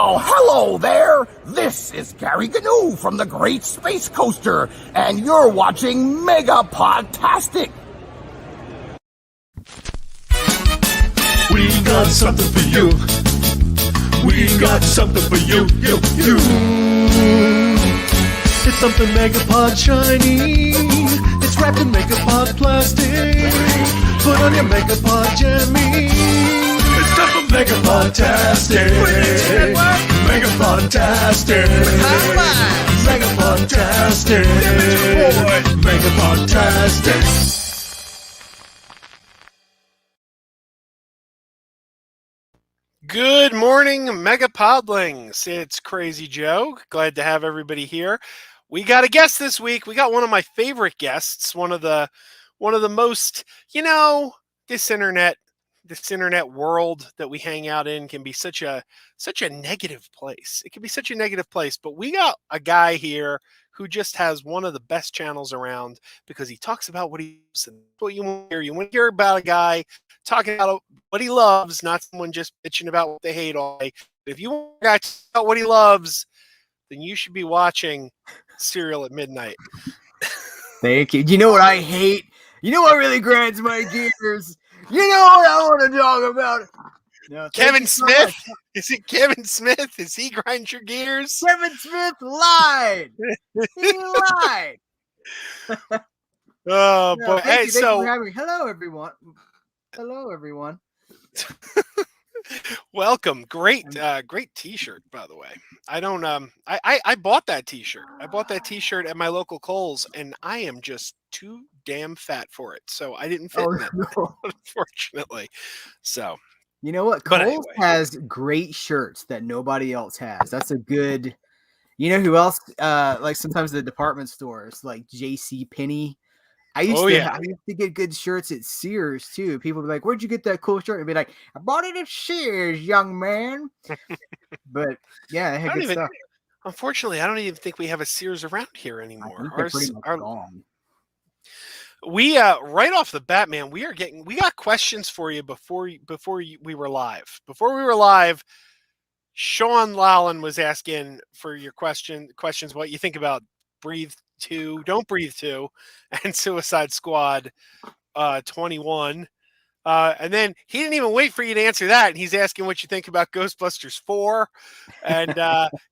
Well, hello there. This is Gary Gnu from the Great Space Coaster, and you're watching MegaPodTastic. We got something for you. We got something for you. You. It's something Megapod shiny. It's wrapped in Megapod plastic. Put on your Megapod jammy. It's time for MegaPodTastic. MegaPodTastic. MegaPodTastic. MegaPodTastic. Good morning, Megapodlings. It's Crazy Joe. Glad to have everybody here. We got a guest this week. We got one of my favorite guests. One of the most, this internet world that we hang out in can be such a negative place. It can be such a negative place, but we got a guy here who just has one of the best channels around because he talks about what he loves and what you want to hear. You want to hear about a guy talking about what he loves, not someone just bitching about what they hate all day. If you want a guy to talk about what he loves, then you should be watching Serial at Midnight. Thank you. You know what I hate? You know what really grinds my gears? You know what I want to talk about? No, Kevin Smith? Is it Kevin Smith? Is he grind your gears? Kevin Smith lied. He lied. Oh boy! Thank you for having me. Hello, everyone. Hello, everyone. Welcome. Great T-shirt, by the way. I don't. I bought that T-shirt. I bought that T-shirt at my local Kohl's, and I am just too damn fat for it, so I didn't fit in it, unfortunately. So. You know what? Kohl's has great shirts that nobody else has. That's a good. You know who else? Like sometimes the department stores, like J.C. Penney. I used to get good shirts at Sears too. People would be like, "Where'd you get that cool shirt?" And I'd be like, "I bought it at Sears, young man." But yeah, they had good stuff. Unfortunately, I don't even think we have a Sears around here anymore. They're pretty much gone. We right off the bat, man, we got questions for you before we were live. Before we were live, Sean Lallin was asking for your questions what you think about Breathe 2, Don't Breathe 2, and Suicide Squad 21. And then he didn't even wait for you to answer that, and he's asking what you think about Ghostbusters 4. And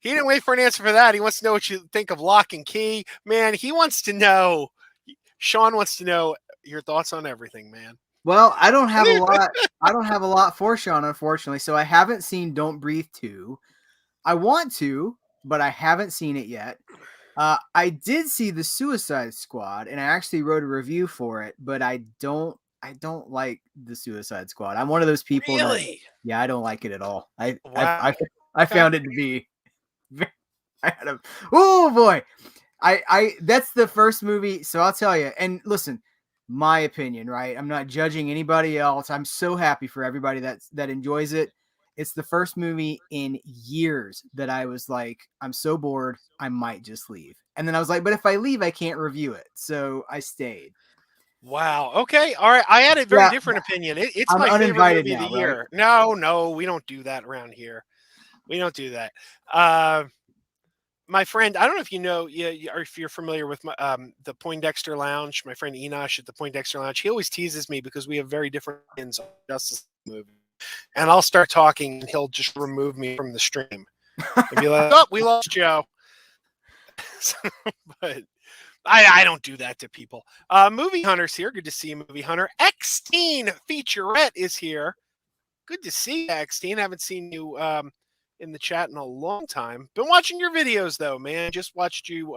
he didn't wait for an answer for that. He wants to know what you think of Lock and Key. Man, Sean wants to know your thoughts on everything, man. Well, I don't have a lot. I don't have a lot for Sean, unfortunately. So I haven't seen Don't Breathe 2. I want to, but I haven't seen it yet. I did see the Suicide Squad, and I actually wrote a review for it, but I don't like the Suicide Squad. I'm one of those people. Really? I don't like it at all. I found it to be. Oh boy. That's the first movie, so I'll tell you. And listen, my opinion, right? I'm not judging anybody else. I'm so happy for everybody that enjoys it. It's the first movie in years that I was like, I'm so bored, I might just leave. And then I was like, but if I leave, I can't review it. So I stayed. Wow. Okay. All right. I had a very different opinion. It's my favorite movie of the year. Right? No, we don't do that around here. We don't do that. My friend, I don't know if you know, or if you're familiar with the Poindexter Lounge. My friend Enosh at the Poindexter Lounge. He always teases me because we have very different opinions on Justice movie, and I'll start talking, and he'll just remove me from the stream and be like, "Oh, we lost Joe." But I don't do that to people. Movie Hunter's here. Good to see you, Movie Hunter. X-Teen Featurette is here. Good to see you, X-Teen. Haven't seen you in the chat in a long time. Been watching your videos though, man. Just watched you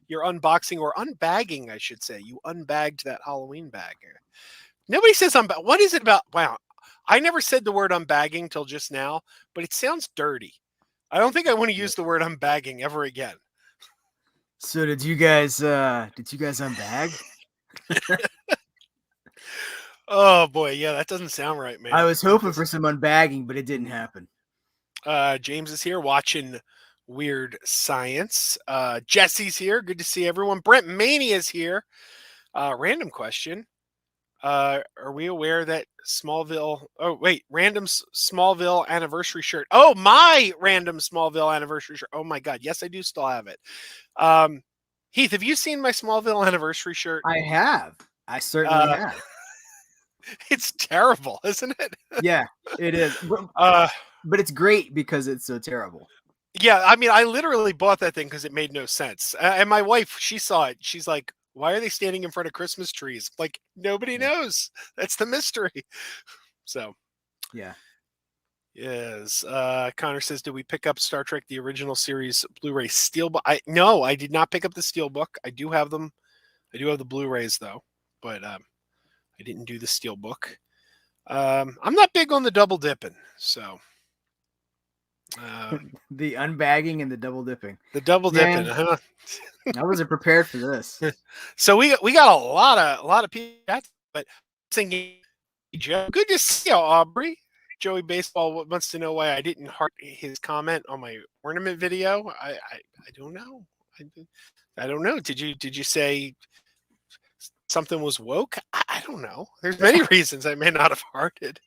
your unboxing or unbagging, I should say. You unbagged that Halloween bag. Nobody says what is it about? Wow. I never said the word unbagging till just now, but it sounds dirty. I don't think I want to use the word unbagging ever again. So did you guys unbag? Oh boy, yeah, that doesn't sound right, man. I was hoping for some unbagging, but it didn't happen. James is here watching Weird Science. Jesse's here. Good to see everyone. Brent Mania is here. Random question. Are we aware that Smallville? Oh wait, random Smallville anniversary shirt. Oh, my random Smallville anniversary shirt. Oh my God, yes, I do still have it. Heath, have you seen my Smallville anniversary shirt? I have. I certainly have. It's terrible, isn't it? Yeah, it is. But it's great because it's so terrible. Yeah, I mean, I literally bought that thing because it made no sense. And my wife, she saw it. She's like, "Why are they standing in front of Christmas trees?" Like, nobody knows. That's the mystery. So, yeah. Yes. Connor says, "Did we pick up Star Trek the original series Blu-ray Steelbook?" No, I did not pick up the Steelbook. I do have them. I do have the Blu-rays though, but I didn't do the Steelbook. I'm not big on the double dipping, so. The unbagging and the double dipping. The double dipping. Huh? I wasn't prepared for this. So we got a lot of people, but thinking, Joe, good to see you, Aubrey. Joey Baseball wants to know why I didn't heart his comment on my ornament video. I don't know. I don't know. Did you say something was woke? I don't know. There's many reasons I may not have hearted.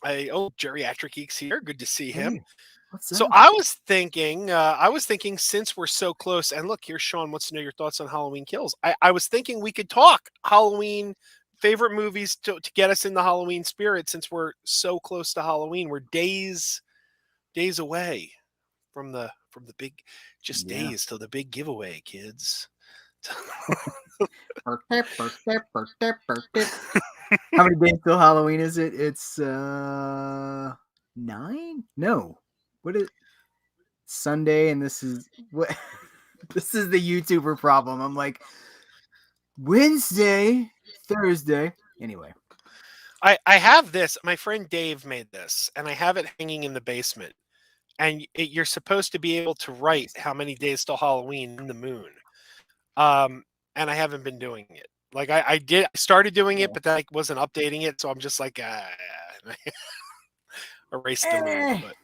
Geriatric Geeks here. Good to see him. So I was thinking since we're so close, and look, here's Sean wants to know your thoughts on Halloween Kills. I was thinking we could talk Halloween favorite movies to get us in the Halloween spirit since we're so close to Halloween. We're days away from the big, days till the big giveaway, kids. How many days till Halloween is it? It's 9? No. What is Sunday? And this is what this is the YouTuber problem. I'm like Wednesday, Thursday. Anyway. I have this. My friend Dave made this, and I have it hanging in the basement. And you're supposed to be able to write how many days till Halloween in the moon. And I haven't been doing it. Like I started doing it, but then I wasn't updating it, so I'm just like erased the moon. But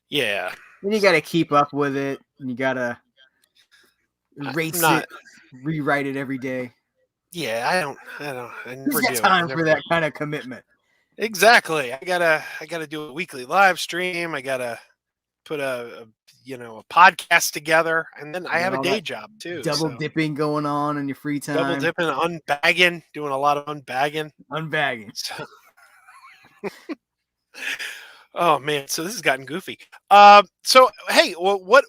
yeah, then you got to keep up with it, and you got to erase it, rewrite it every day. Yeah, I don't. Who's got time for that kind of commitment? Exactly. I gotta do a weekly live stream. I gotta put a podcast together, and then I have a day job too. Double dipping going on in your free time. Double dipping, unbagging, doing a lot of unbagging. So. Oh man, so this has gotten goofy. So hey, well, why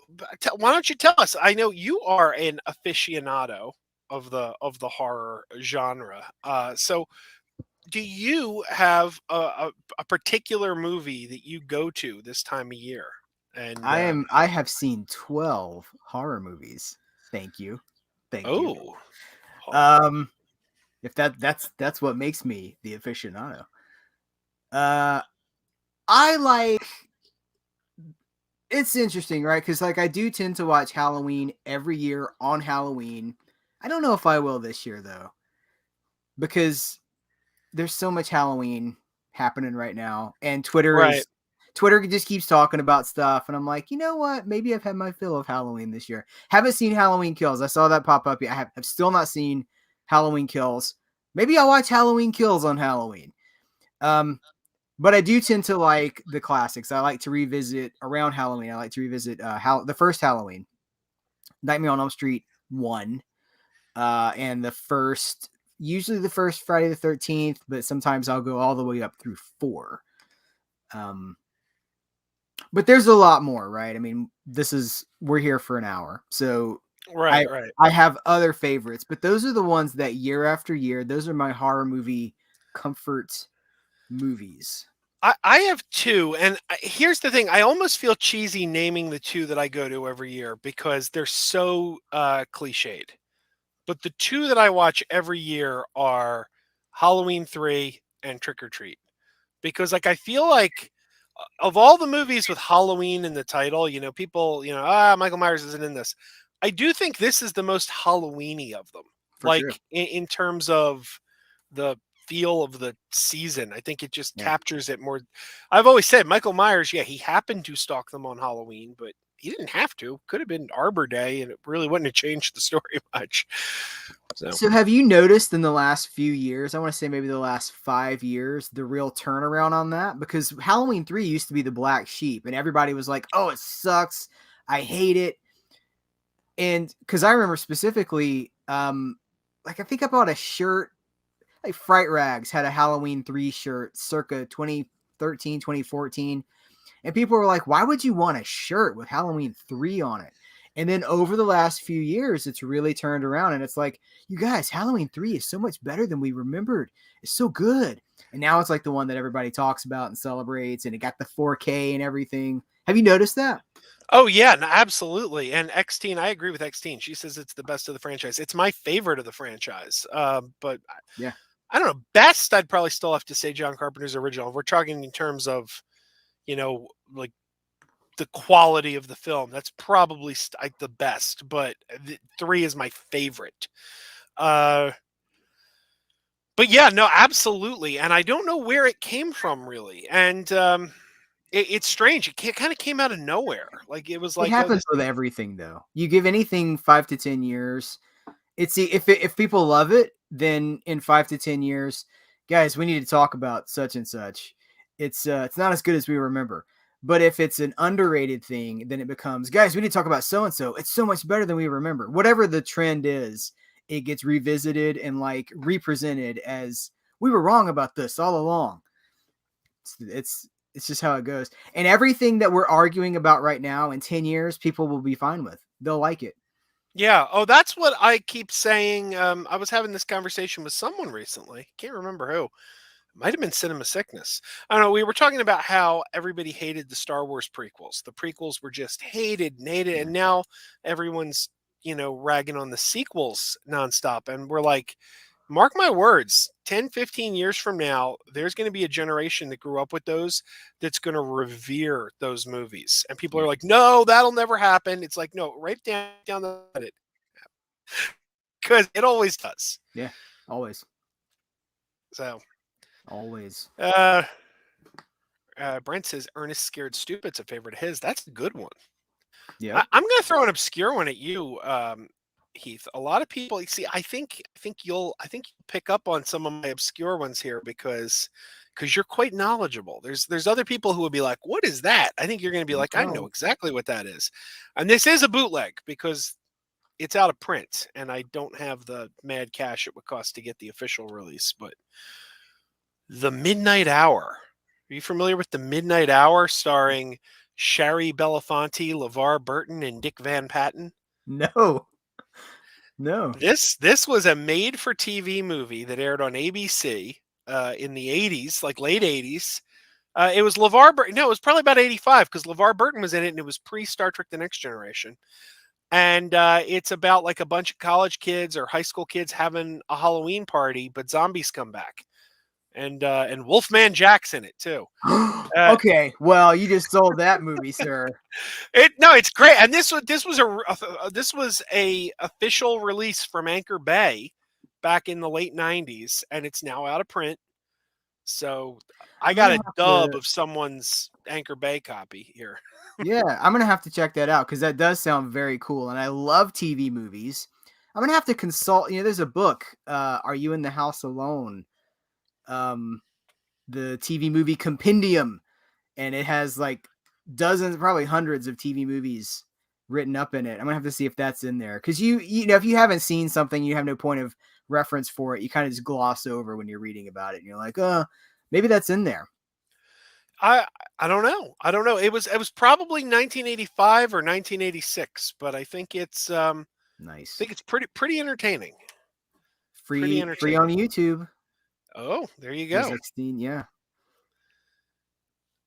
don't you tell us? I know you are an aficionado of the horror genre. So do you have a particular movie that you go to this time of year? And I have seen 12 horror movies. Thank you. You. If that's what makes me the aficionado. It's interesting, right? Because I do tend to watch Halloween every year on Halloween. I don't know if I will this year though, because there's so much Halloween happening right now, and Twitter just keeps talking about stuff, and I'm like, you know what? Maybe I've had my fill of Halloween this year. Haven't seen Halloween Kills. I saw that pop up. I have still not seen Halloween Kills. Maybe I'll watch Halloween Kills on Halloween. But I do tend to like the classics. I like to revisit around Halloween. I like to revisit the first Halloween, Nightmare on Elm Street 1, and usually the first Friday the 13th, but sometimes I'll go all the way up through 4. But there's a lot more, right? I mean, we're here for an hour. So right. I have other favorites, but those are the ones that year after year, those are my horror movie comfort movies. I have 2, and here's the thing. I almost feel cheesy naming the 2 that I go to every year because they're so cliched. But the 2 that I watch every year are Halloween 3 and Trick or Treat. Because I feel like of all the movies with Halloween in the title, people, Michael Myers isn't in this. I do think this is the most Halloween-y of them. Sure. In terms of the feel of the season. I think it just captures it more. I've always said Michael Myers, he happened to stalk them on Halloween, but he didn't have to. Could have been Arbor Day, and it really wouldn't have changed the story much. So have you noticed in the last few years, I want to say maybe the last 5 years, the real turnaround on that? Because Halloween 3 used to be the black sheep and everybody was like, oh, it sucks. I hate it. And because I remember specifically, like I think I bought a shirt, like Fright Rags had a Halloween 3 shirt circa 2013, 2014. And people were like, why would you want a shirt with Halloween 3 on it? And then over the last few years, it's really turned around. And it's like, you guys, Halloween 3 is so much better than we remembered. It's so good. And now it's like the one that everybody talks about and celebrates. And it got the 4K and everything. Have you noticed that? Oh, yeah, no, absolutely. And X-Teen, I agree with X-Teen. She says it's the best of the franchise. It's my favorite of the franchise. But yeah, I don't know. Best, I'd probably still have to say John Carpenter's original. If we're talking in terms of, like the quality of the film, that's probably like the best, but 3 is my favorite. But yeah, no, absolutely. And I don't know where it came from really. And it's strange. It kind of came out of nowhere. Like it was like, it happens with everything though. You give anything 5 to 10 years. If people love it, then in 5 to 10 years, guys, we need to talk about such and such. It's not as good as we remember. But if it's an underrated thing, then it becomes, guys, we need to talk about so-and-so. It's so much better than we remember. Whatever the trend is, it gets revisited and like represented as we were wrong about this all along. It's just how it goes. And everything that we're arguing about right now in 10 years, people will be fine with. They'll like it. Yeah. Oh, that's what I keep saying. I was having this conversation with someone recently. Can't remember who. Might have been Cinema Sickness. I don't know. We were talking about how everybody hated the Star Wars prequels. The prequels were just hated and hated. And now everyone's, ragging on the sequels nonstop. And we're like, mark my words, 10, 15 years from now, there's going to be a generation that grew up with those that's going to revere those movies. And people are like, no, that'll never happen. It's like, no, write it down the it. Because it always does. Yeah, always. So. Always. Brent says Ernest Scared Stupid's a favorite of his. That's a good one. Yeah. I'm going to throw an obscure one at you, Heath. A lot of people, I think you'll pick up on some of my obscure ones here because you're quite knowledgeable. There's other people who would be like, what is that? I think you're going to be like, I know exactly what that is. And this is a bootleg because it's out of print and I don't have the mad cash it would cost to get the official release, but The Midnight Hour. Are you familiar with The Midnight Hour starring Shari Belafonte, LeVar Burton, and Dick Van Patten? No. This was a made-for-TV movie that aired on ABC in the 80s, like late 80s. It was LeVar Burton. No, it was probably about 85 because LeVar Burton was in it and it was pre-Star Trek The Next Generation. And it's about like a bunch of college kids or high school kids having a Halloween party, but zombies come back. And Wolfman Jack's in it too. Okay, well, you just sold that movie, sir. It's great. And this was a official release from Anchor Bay back in the late 90s, and it's now out of print. So I got a dub of someone's Anchor Bay copy here. Yeah, I'm gonna have to check that out because that does sound very cool, and I love TV movies. I'm gonna have to consult. There's a book. Are You in the House Alone? The TV movie compendium, and it has like dozens, probably hundreds of TV movies written up in it. I'm gonna have to see if that's in there because if you haven't seen something, you have no point of reference for it. You kind of just gloss over when you're reading about it, and you're like, maybe that's in there. I don't know. It was probably 1985 or 1986, but I think it's nice. I think it's pretty entertaining. Free on YouTube. Oh, there you go. 16, yeah.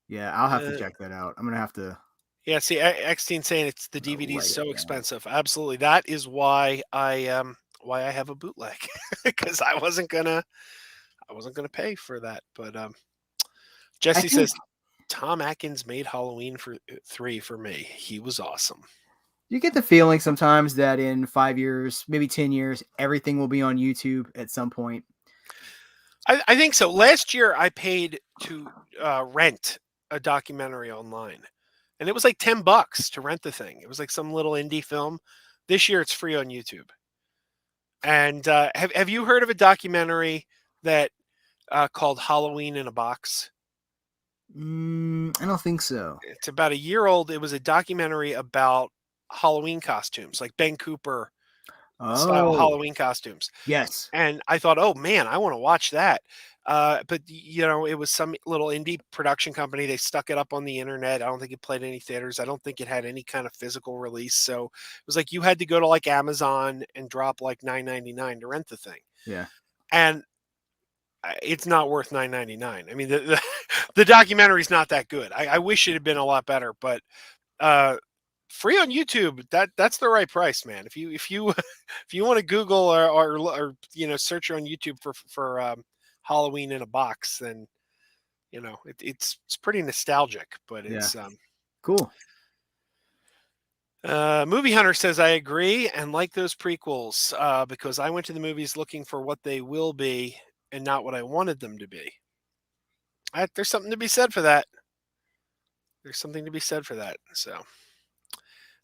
Yeah, I'll have to check that out. I'm gonna have to. Yeah, see, X-Teen saying it's the DVD is so expensive. Absolutely, that is why I have a bootleg because I wasn't gonna pay for that. But Jesse says Tom Atkins made Halloween 3 for me. He was awesome. You get the feeling sometimes that in 5 years, maybe 10 years, everything will be on YouTube at some point. I think so. Last year, I paid to rent a documentary online, and it was like $10 to rent the thing. It was like some little indie film. This year, it's free on YouTube. And have you heard of a documentary that called Halloween in a Box? I don't think so. It's about a year old. It was a documentary about Halloween costumes, like Ben Cooper style Halloween costumes. Yes. And I thought, oh man, I want to watch that. But it was some little indie production company. They stuck it up on the internet. I don't think it played any theaters. I don't think it had any kind of physical release. So it was like you had to go to like Amazon and drop like $9.99 to rent the thing. Yeah. And it's not worth $9.99. I mean, the documentary's not that good. I wish it had been a lot better, but free on YouTube. That's the right price, man. If you want to Google or search on YouTube for Halloween in a Box, then it's pretty nostalgic, but it's cool. Movie Hunter says, I agree and like those prequels because I went to the movies looking for what they will be and not what I wanted them to be. There's something to be said for that. So,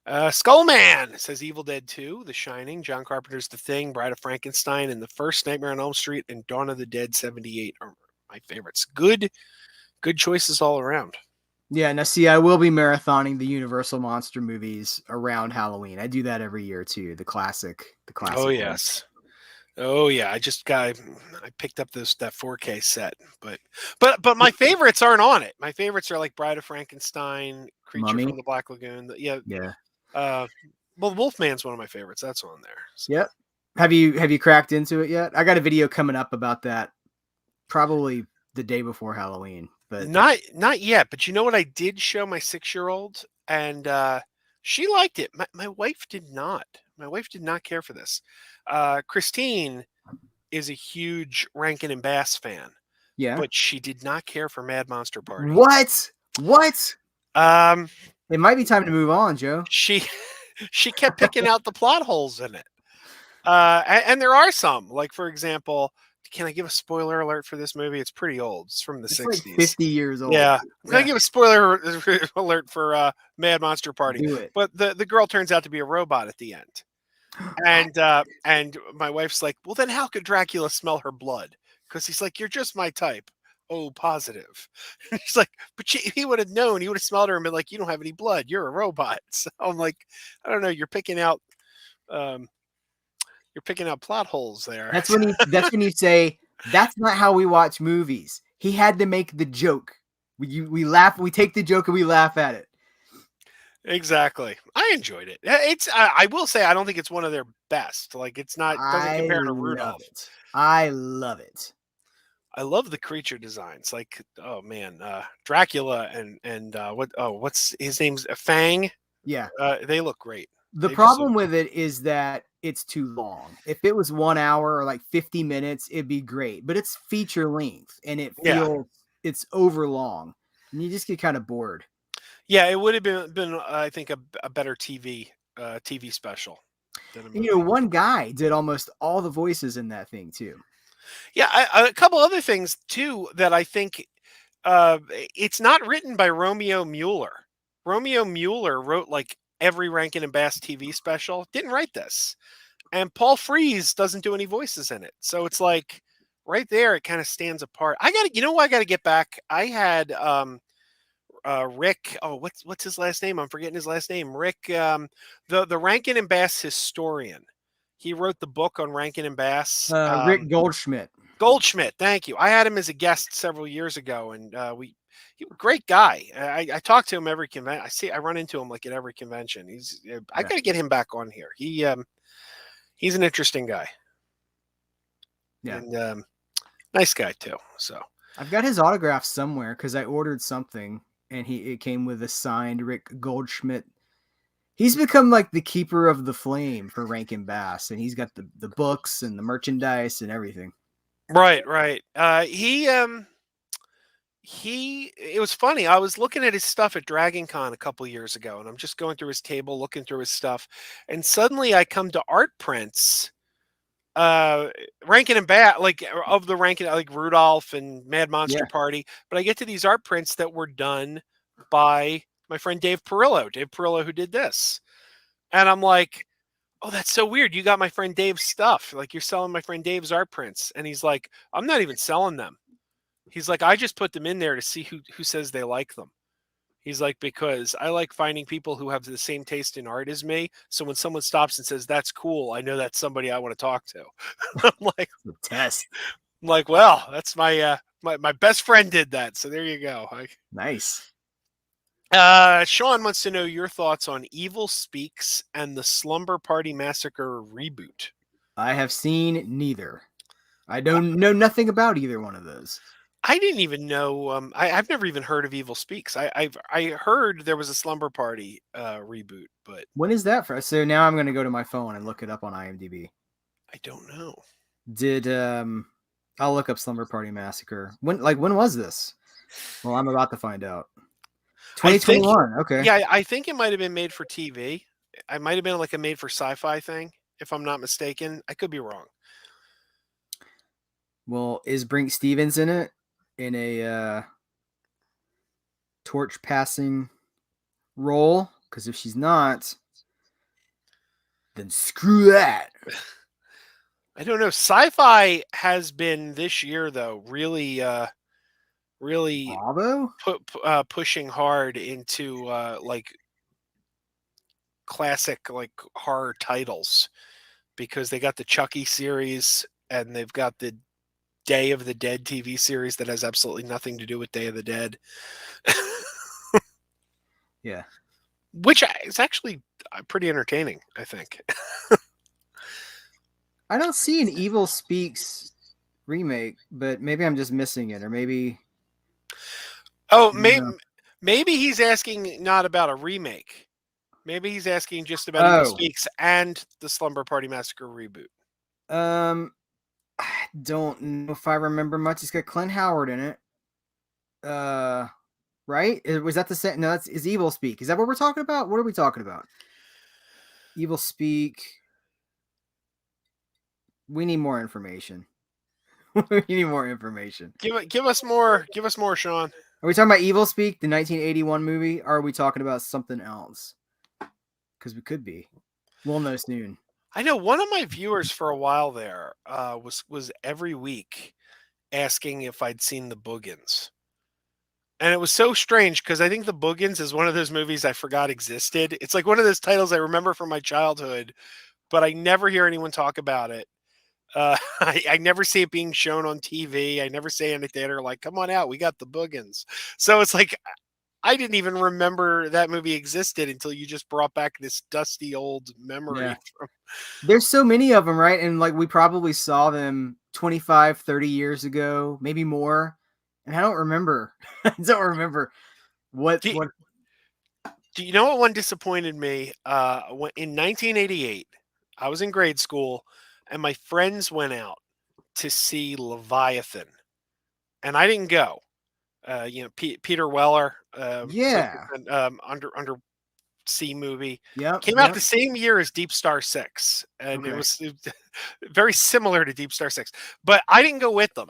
Skullman says Evil Dead 2, The Shining, John Carpenter's The Thing, Bride of Frankenstein, and the first Nightmare on Elm Street and Dawn of the Dead 78 are my favorites. Good choices all around. Yeah, now see, I will be marathoning the Universal Monster movies around Halloween. I do that every year too. The classic. Oh yes. Oh yeah. I picked up that 4K set, but my favorites aren't on it. My favorites are like Bride of Frankenstein, Creature Mummy? from the Black Lagoon. Yeah. Yeah. Well, Wolfman's one of my favorites. That's on there. So. Yep. Have you cracked into it yet? I got a video coming up about that, probably the day before Halloween. But not yet. But you know what? I did show my 6-year-old, and she liked it. My wife did not. My wife did not care for this. Christine is a huge Rankin and Bass fan. Yeah, but she did not care for Mad Monster Party. What? It might be time to move on, Joe. She kept picking out the plot holes in it. And there are some, like for example, can I give a spoiler alert for this movie? It's pretty old. It's from the 60s. Like 50 years old. Yeah. I'm going to give a spoiler alert for Mad Monster Party. Do it. But the girl turns out to be a robot at the end. And my wife's like, well, then how could Dracula smell her blood? Because he's like, you're just my type. Oh, positive. She's like, but he would have known. He would have smelled her and been like, you don't have any blood. You're a robot. So I'm like, I don't know. You're picking out plot holes there. That's when you say that's not how we watch movies. He had to make the joke. We laugh. We take the joke and we laugh at it. Exactly. I enjoyed it. I will say I don't think it's one of their best. Like it's not. Doesn't compare to Rudolph. I love it. I love the creature designs. Like oh man, Dracula and what's his name's Fang. Yeah. They look great. The problem with it is that it's too long. If it was 1 hour or like 50 minutes, it'd be great. But it's feature length and it feels it's over long. And you just get kind of bored. Yeah, it would have been I think a better TV special. One guy did almost all the voices in that thing too. Yeah, a couple other things too that I think it's not written by Romeo Mueller. Romeo Mueller wrote like every Rankin and Bass TV special. Didn't write this, and Paul Frees doesn't do any voices in it. So it's like right there, it kind of stands apart. I got to get back. I had Rick. Oh, what's his last name? I'm forgetting his last name. Rick, the Rankin and Bass historian. He wrote the book on Rankin and Bass. Rick Goldschmidt. Goldschmidt, thank you. I had him as a guest several years ago, and great guy. I talk to him every convention. I run into him like at every convention. I got to get him back on here. He's an interesting guy. Yeah, and nice guy too. So I've got his autograph somewhere because I ordered something and it came with a signed Rick Goldschmidt. He's become like the keeper of the flame for Rankin Bass, and he's got the books and the merchandise and everything. Right. It was funny. I was looking at his stuff at Dragon Con a couple years ago, and I'm just going through his table, looking through his stuff, and suddenly I come to art prints, Rankin and Bass, like of the Rankin, like Rudolph and Mad Monster Party. But I get to these art prints that were done by my friend Dave Perillo, who did this. And I'm like, oh, that's so weird. You got my friend Dave's stuff. Like, you're selling my friend Dave's art prints. And he's like, I'm not even selling them. He's like, I just put them in there to see who says they like them. He's like, because I like finding people who have the same taste in art as me. So when someone stops and says, that's cool, I know that's somebody I want to talk to. I'm like, The test. I'm like, well, that's my best friend did that. So there you go. Nice. Sean wants to know your thoughts on Evil Speaks and the Slumber Party Massacre reboot. I have seen neither. I don't know nothing about either one of those. I didn't even know. I've never even heard of Evil Speaks. I heard there was a Slumber Party reboot, but when is that for? So now I'm going to go to my phone and look it up on IMDb. I don't know. I'll look up Slumber Party Massacre. When was this? Well, I'm about to find out. 2021. Okay. Yeah, I think it might have been made for TV. It might have been like a made for sci-fi thing, if I'm not mistaken. I could be wrong. Well, is Brink Stevens in it? In a torch passing role? Because if she's not, then screw that. I don't know. Sci-fi has been this year though really Bravo? pushing hard into like classic like horror titles, because they got the Chucky series and they've got the Day of the Dead TV series that has absolutely nothing to do with Day of the Dead. Yeah. Which is actually pretty entertaining, I think. I don't see an Evil Speaks remake, but maybe I'm just missing it, or maybe. Oh, maybe he's asking not about a remake. Maybe he's asking just about Evil Speaks and the Slumber Party Massacre reboot. I don't know if I remember much. It's got Clint Howard in it. Right? Was that the same? No, is Evil Speak. Is that what we're talking about? What are we talking about? Evil Speak. We need more information. We need more information. Give us more, Sean. Are we talking about Evil Speak, the 1981 movie, or are we talking about something else? Because we could be. We'll know soon. I know one of my viewers for a while there was every week asking if I'd seen The Boogans. And it was so strange because I think The Boogans is one of those movies I forgot existed. It's like one of those titles I remember from my childhood, but I never hear anyone talk about it. I never see it being shown on TV. I never see it in the theater like, come on out, we got The Boogans. So it's like, I didn't even remember that movie existed until you just brought back this dusty old memory. Yeah. There's so many of them, right? And like we probably saw them 25, 30 years ago, maybe more. And I don't remember. I don't remember what. Do you know what one disappointed me? In 1988, I was in grade school and my friends went out to see Leviathan. And I didn't go. Peter Weller, under sea movie, came out the same year as Deep Star 6, and it was very similar to Deep Star 6. But I didn't go with them,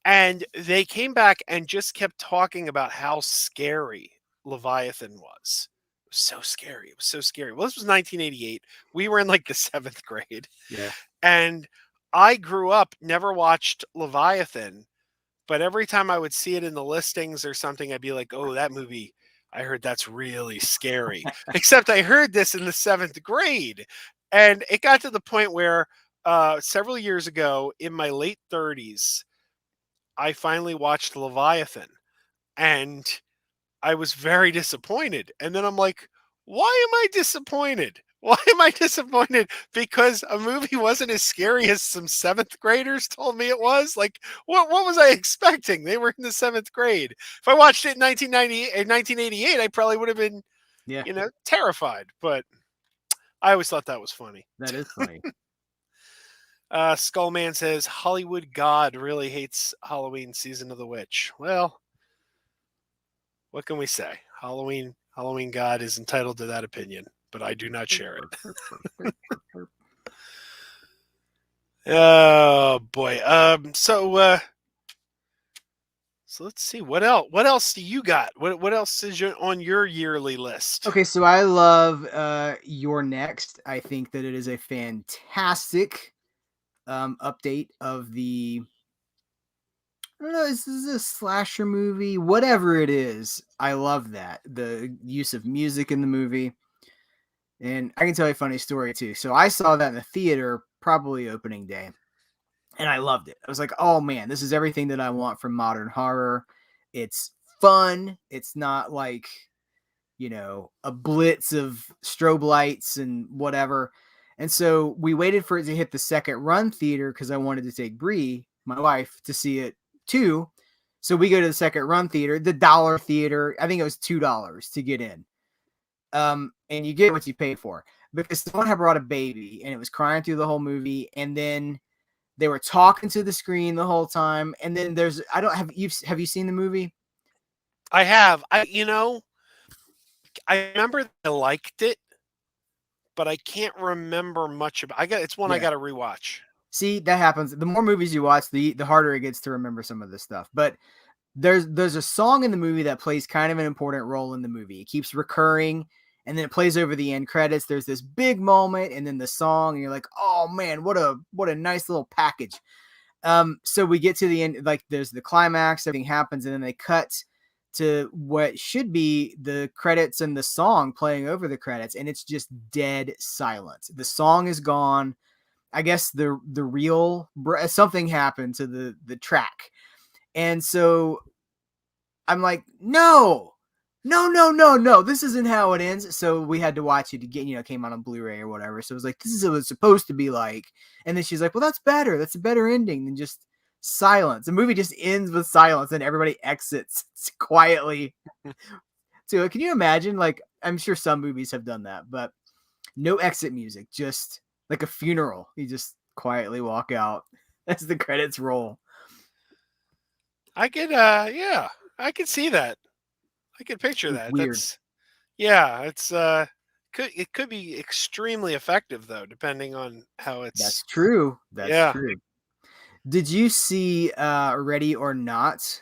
and they came back and just kept talking about how scary Leviathan was. It was so scary. It was so scary. Well, this was 1988. We were in like the 7th grade. Yeah, and I grew up, never watched Leviathan. But every time I would see it in the listings or something, I'd be like, oh, that movie, I heard that's really scary. Except I heard this in the 7th grade. And it got to the point where several years ago, in my late 30s, I finally watched Leviathan. And I was very disappointed. And then I'm like, why am I disappointed? Why am I disappointed? Because a movie wasn't as scary as some 7th graders told me it was. Like, what was I expecting? They were in the 7th grade. If I watched it in 1988, I probably would have been, terrified. But I always thought that was funny. That is funny. Skullman says, Hollywood God really hates Halloween Season of the Witch. Well, what can we say? Halloween God is entitled to that opinion, but I do not share it. Oh boy. So So let's see what else. What else do you got? What else is on your yearly list? Okay, so I love You're Next. I think that it is a fantastic update of the. I don't know. This is a slasher movie, whatever it is. I love that the use of music in the movie, and I can tell you a funny story too. So I saw that in the theater, probably opening day, and I loved it. I was like, "Oh man, this is everything that I want from modern horror." It's fun. It's not like a blitz of strobe lights and whatever. And so we waited for it to hit the second run theater because I wanted to take Bree, my wife, to see it too. So we go to the second run theater, the dollar theater. I think it was $2 to get in. And you get what you pay for, because someone had brought a baby and it was crying through the whole movie. And then they were talking to the screen the whole time. And then have you seen the movie? I have. I remember that I liked it, but I can't remember much about. It's one I got to rewatch. See, that happens. The more movies you watch, the harder it gets to remember some of this stuff. But there's a song in the movie that plays kind of an important role in the movie. It keeps recurring, and then it plays over the end credits. There's this big moment, and then the song, and you're like, "Oh man, what a nice little package." So we get to the end, like there's the climax, everything happens, and then they cut to what should be the credits and the song playing over the credits, and it's just dead silent. The song is gone. I guess the real something happened to the track, and so I'm like, no, this isn't how it ends. So we had to watch it again. It came out on Blu-ray or whatever. So it was like, this is what it's supposed to be like. And then she's like, well, that's better. That's a better ending than just silence. The movie just ends with silence and everybody exits quietly. So can you imagine? Like, I'm sure some movies have done that, but no exit music, just like a funeral. You just quietly walk out as the credits roll. I could see that. I could picture that. Weird. It could be extremely effective though, depending on how it's. That's true. That's true. Did you see Ready or Not?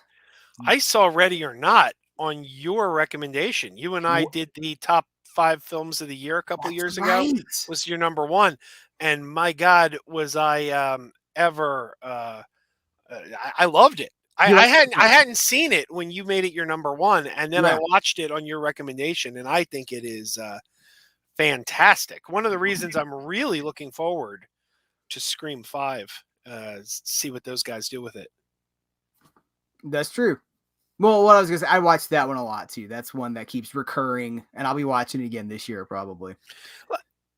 I saw Ready or Not on your recommendation. You and I did the top 5 films of the year a couple years ago. Was your number one, and my God, was I ever? I loved it. I hadn't seen it when you made it your number one, and then I watched it on your recommendation, and I think it is fantastic. One of the reasons I'm really looking forward to Scream 5, see what those guys do with it. That's true. Well, what I was gonna say, I watched that one a lot too. That's one that keeps recurring, and I'll be watching it again this year probably.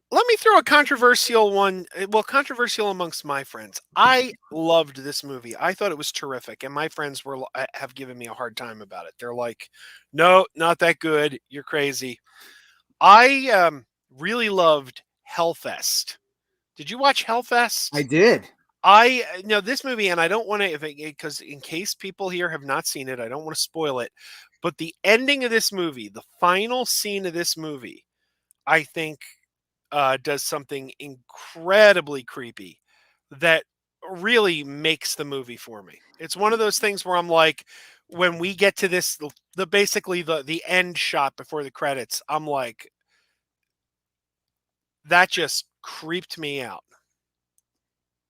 Let me throw a controversial one. Well, controversial amongst my friends. I loved this movie. I thought it was terrific, and my friends have given me a hard time about it. They're like, "No, not that good. You're crazy." I really loved Hellfest. Did you watch Hellfest? I did. I know this movie, and I don't want to, because in case people here have not seen it, I don't want to spoil it. But the ending of this movie, the final scene of this movie, I think does something incredibly creepy that really makes the movie for me. It's one of those things where I'm like, when we get to this, basically the end shot before the credits, I'm like, that just creeped me out.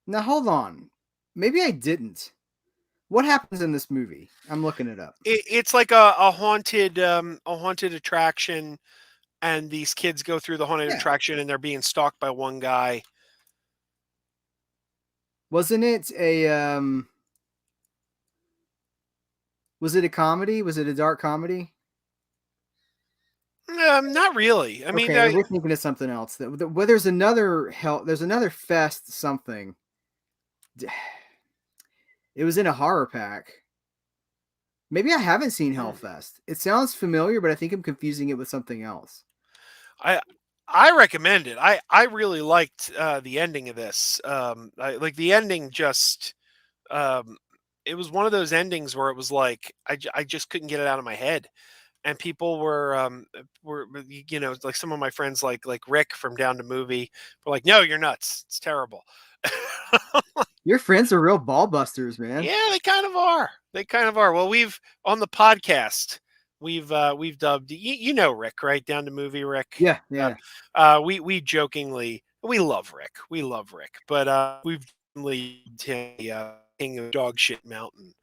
Now hold on, maybe I didn't. What happens in this movie? I'm looking it up. It's like a haunted attraction. And these kids go through the haunted attraction, and they're being stalked by one guy. Wasn't it a was it a comedy? Was it a dark comedy? Not really. I mean, we're thinking of something else. Well, there's another fest something. It was in a horror pack. Maybe I haven't seen Hellfest. It sounds familiar, but I think I'm confusing it with something else. I recommend it. I really liked the ending of this. Like the ending just it was one of those endings where it was like I just couldn't get it out of my head. And people were like some of my friends like Rick from Down to Movie were like, "No, you're nuts. It's terrible." Your friends are real ball busters, man. Yeah, they kind of are. They kind of are. Well, we've on the podcast, we've dubbed you know Rick, right? Down to Movie Rick. Yeah. We jokingly we love Rick. We love Rick, but we've definitely King of Dog Shit Mountain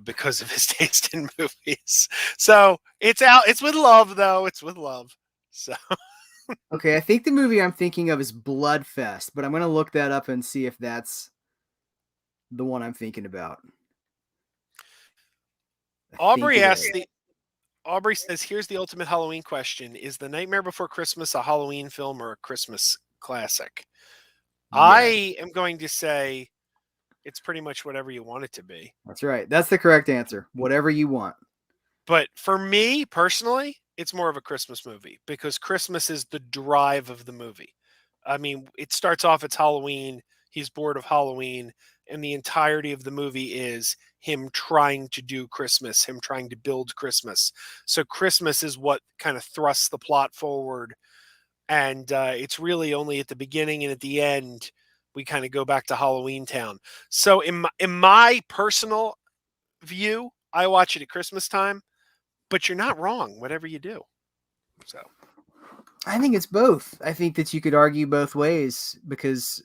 because of his taste in movies. So it's out. It's with love, though. It's with love. So okay, I think the movie I'm thinking of is Bloodfest, but I'm gonna look that up and see if that's the one I'm thinking about. Aubrey says, "Here's the ultimate Halloween question: Is The Nightmare Before Christmas a Halloween film or a Christmas classic?" Yeah. I am going to say it's pretty much whatever you want it to be. That's right. That's the correct answer. Whatever you want. But for me personally, it's more of a Christmas movie because Christmas is the drive of the movie. I mean, it starts off, it's Halloween. He's bored of Halloween. And the entirety of the movie is him trying to do Christmas, him trying to build Christmas. So Christmas is what kind of thrusts the plot forward. And it's really only at the beginning and at the end, we kind of go back to Halloween Town. So in my personal view, I watch it at Christmas time, but you're not wrong, whatever you do. So I think it's both. I think that you could argue both ways because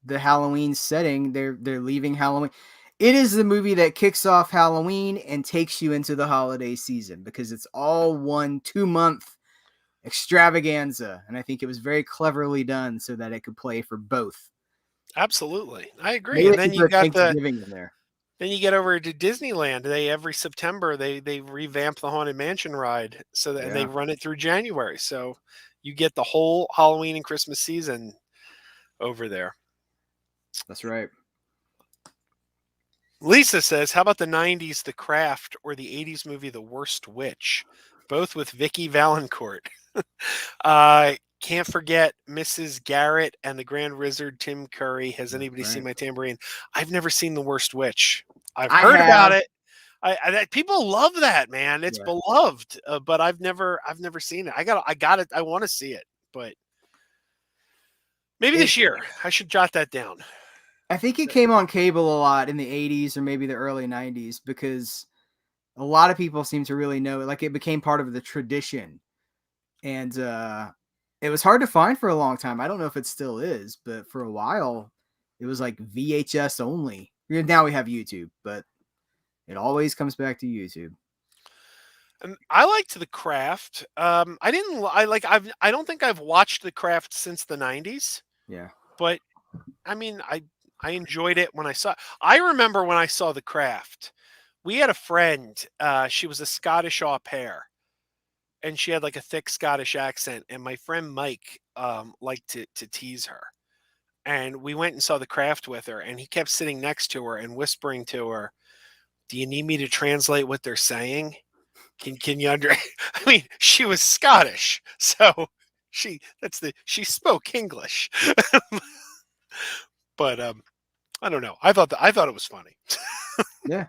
the Halloween setting, they're leaving Halloween. It is the movie that kicks off Halloween and takes you into the holiday season because it's all 1 2-month extravaganza. And I think it was very cleverly done so that it could play for both. Absolutely. I agree. Maybe and then you got Thanksgiving in there. Then you get over to Disneyland. Every September they revamp the Haunted Mansion ride so that they run it through January. So you get the whole Halloween and Christmas season over there. That's right. Lisa says, "How about the '90s The Craft or the '80s movie The Worst Witch, both with Vicky Valancourt?" Can't forget Mrs. Garrett and the Grand Wizard Tim Curry. Has anybody seen My Tambourine? I've never seen The Worst Witch. I've heard about it. People love that, man. It's beloved, but I've never seen it. I got it. I want to see it, but maybe this year I should jot that down. I think it came on cable a lot in the 80s or maybe the early 90s because a lot of people seem to really know it. Like it became part of the tradition. And it was hard to find for a long time. I don't know if it still is, but for a while it was like VHS only. Now we have YouTube, but it always comes back to YouTube. And I liked The Craft. I don't think I've watched The Craft since the 90s. Yeah. But I mean, I enjoyed it when I saw it. I remember when I saw The Craft, we had a friend, she was a Scottish au pair. And she had like a thick Scottish accent. And my friend Mike liked to tease her. And we went and saw The Craft with her. And he kept sitting next to her and whispering to her, "Do you need me to translate what they're saying? Can you I mean, she was Scottish. So she spoke English." But I don't know. I thought it was funny. Yeah.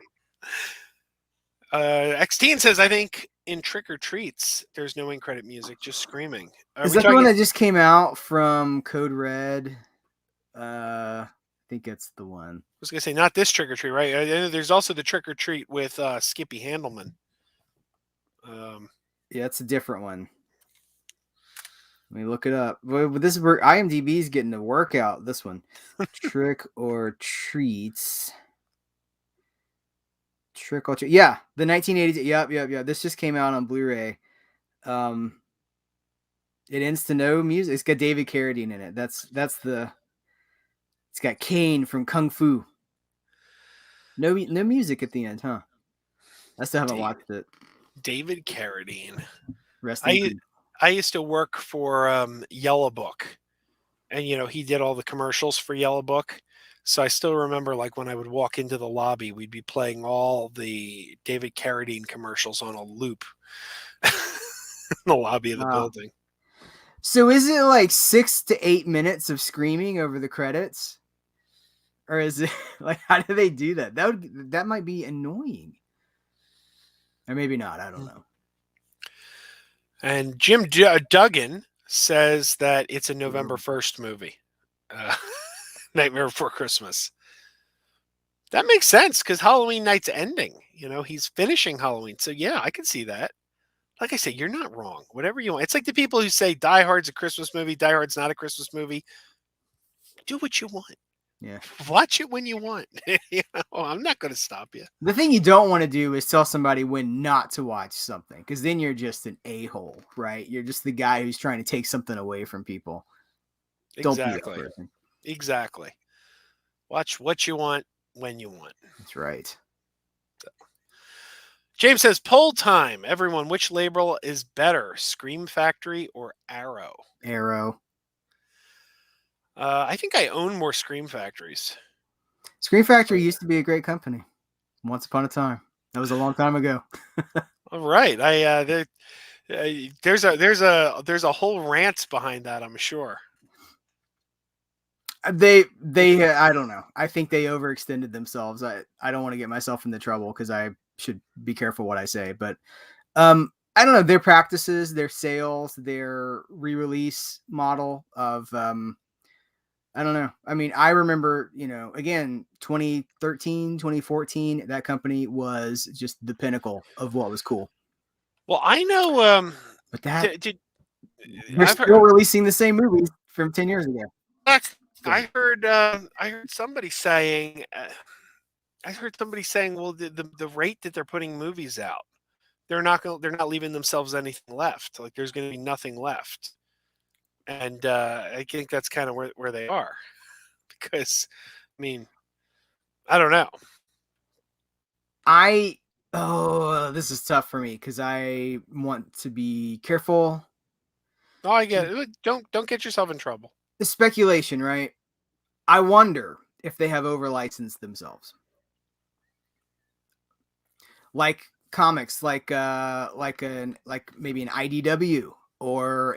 Xteen says, "I think in Trick or Treats, there's no end credit music, just screaming." Is that the one that just came out from Code Red? I think it's the one. I was gonna say not this Trick or Treat, right? There's also the Trick or Treat with Skippy Handelman. Yeah, it's a different one. Let me look it up. This is where IMDb's getting a workout. This one, Trick or Treats. Trick or Treat. Yeah, the 1980s. Yep. This just came out on Blu-ray. It ends to no music. It's got David Carradine in it. That's the. It's got Kane from Kung Fu. No music at the end, huh? I still haven't watched it. David Carradine. I used to work for Yellow Book, and he did all the commercials for Yellow Book. So I still remember, like, when I would walk into the lobby, we'd be playing all the David Carradine commercials on a loop in the lobby of the building. So is it like 6 to 8 minutes of screaming over the credits? Or is it like, how do they do that? That might be annoying. Or maybe not. I don't know. And Jim Duggan says that it's a November 1st movie. Nightmare Before Christmas. That makes sense because Halloween night's ending. He's finishing Halloween. So yeah, I can see that. Like I say, you're not wrong. Whatever you want. It's like the people who say Die Hard's a Christmas movie, Die Hard's not a Christmas movie. Do what you want. Yeah. Watch it when you want. I'm not going to stop you. The thing you don't want to do is tell somebody when not to watch something, because then you're just an a-hole, right? You're just the guy who's trying to take something away from people. Don't be that person. Exactly. Watch what you want when you want. That's right. James says, poll time. Everyone, which label is better, Scream Factory or Arrow? Arrow. I think I own more Scream Factories. Scream Factory used to be a great company. Once upon a time. That was a long time ago. All right. There's a whole rant behind that, I'm sure. They I don't know. I think they overextended themselves. I don't want to get myself into trouble because I should be careful what I say, but I don't know, their practices, their sales, their re-release model of I don't know. I mean, I remember, again, 2013, 2014, that company was just the pinnacle of what was cool. Well, I know but they're still releasing the same movies from 10 years ago. I heard somebody saying well, the rate that they're putting movies out, they're not leaving themselves anything left. Like there's going to be nothing left. And I think that's kind of where they are, because I mean, I don't know. This is tough for me because I want to be careful. No, I get it. Don't get yourself in trouble. The speculation, right? I wonder if they have over licensed themselves. Like comics, like maybe an IDW or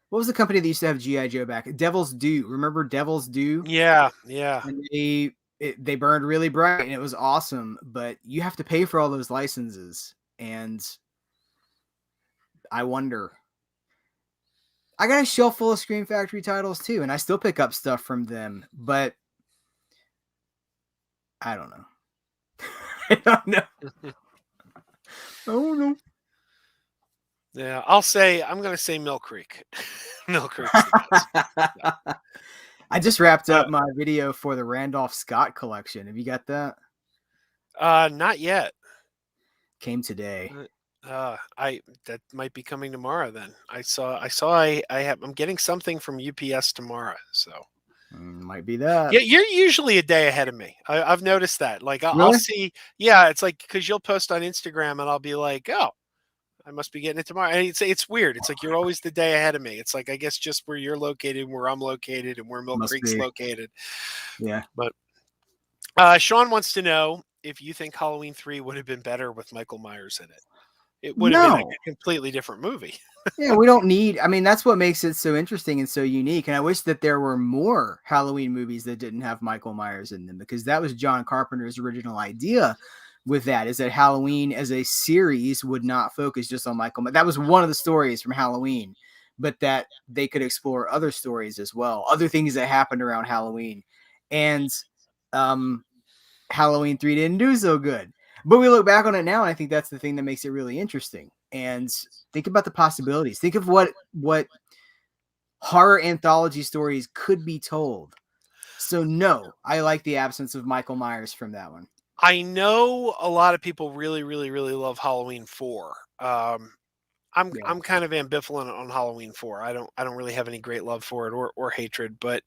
what was the company that used to have G.I. Joe back? Devil's Due. Remember Devil's Due? Yeah. And they burned really bright and it was awesome, but you have to pay for all those licenses. And I wonder. I got a shelf full of Scream Factory titles too, and I still pick up stuff from them, but I don't know. I don't know. Oh no. Yeah, I'm going to say Mill Creek. Mill Creek. I just wrapped up my video for the Randolph Scott collection. Have you got that? Not yet. Came today. That might be coming tomorrow then. I'm getting something from UPS tomorrow, so might be that. Yeah, you're usually a day ahead of me. I've noticed that. Like I'll Really? see. Yeah, it's like because you'll post on Instagram and I'll be like, oh, I must be getting it tomorrow. And it's weird. It's like you're always the day ahead of me. It's like I guess just where you're located, where I'm located, and where Mill Creek's located. Yeah. But Sean wants to know if you think Halloween 3 would have been better with Michael Myers in it. It would have been a completely different movie. Yeah, we don't need. I mean, that's what makes it so interesting and so unique. And I wish that there were more Halloween movies that didn't have Michael Myers in them, because that was John Carpenter's original idea with that, is that Halloween as a series would not focus just on Michael. That was one of the stories from Halloween, but that they could explore other stories as well, other things that happened around Halloween. And Halloween 3 didn't do so good. But we look back on it now, and I think that's the thing that makes it really interesting. And think about the possibilities. Think of what horror anthology stories could be told. So no, I like the absence of Michael Myers from that one. I know a lot of people really, really, really love Halloween 4. I'm kind of ambivalent on Halloween 4. I don't really have any great love for it or hatred, but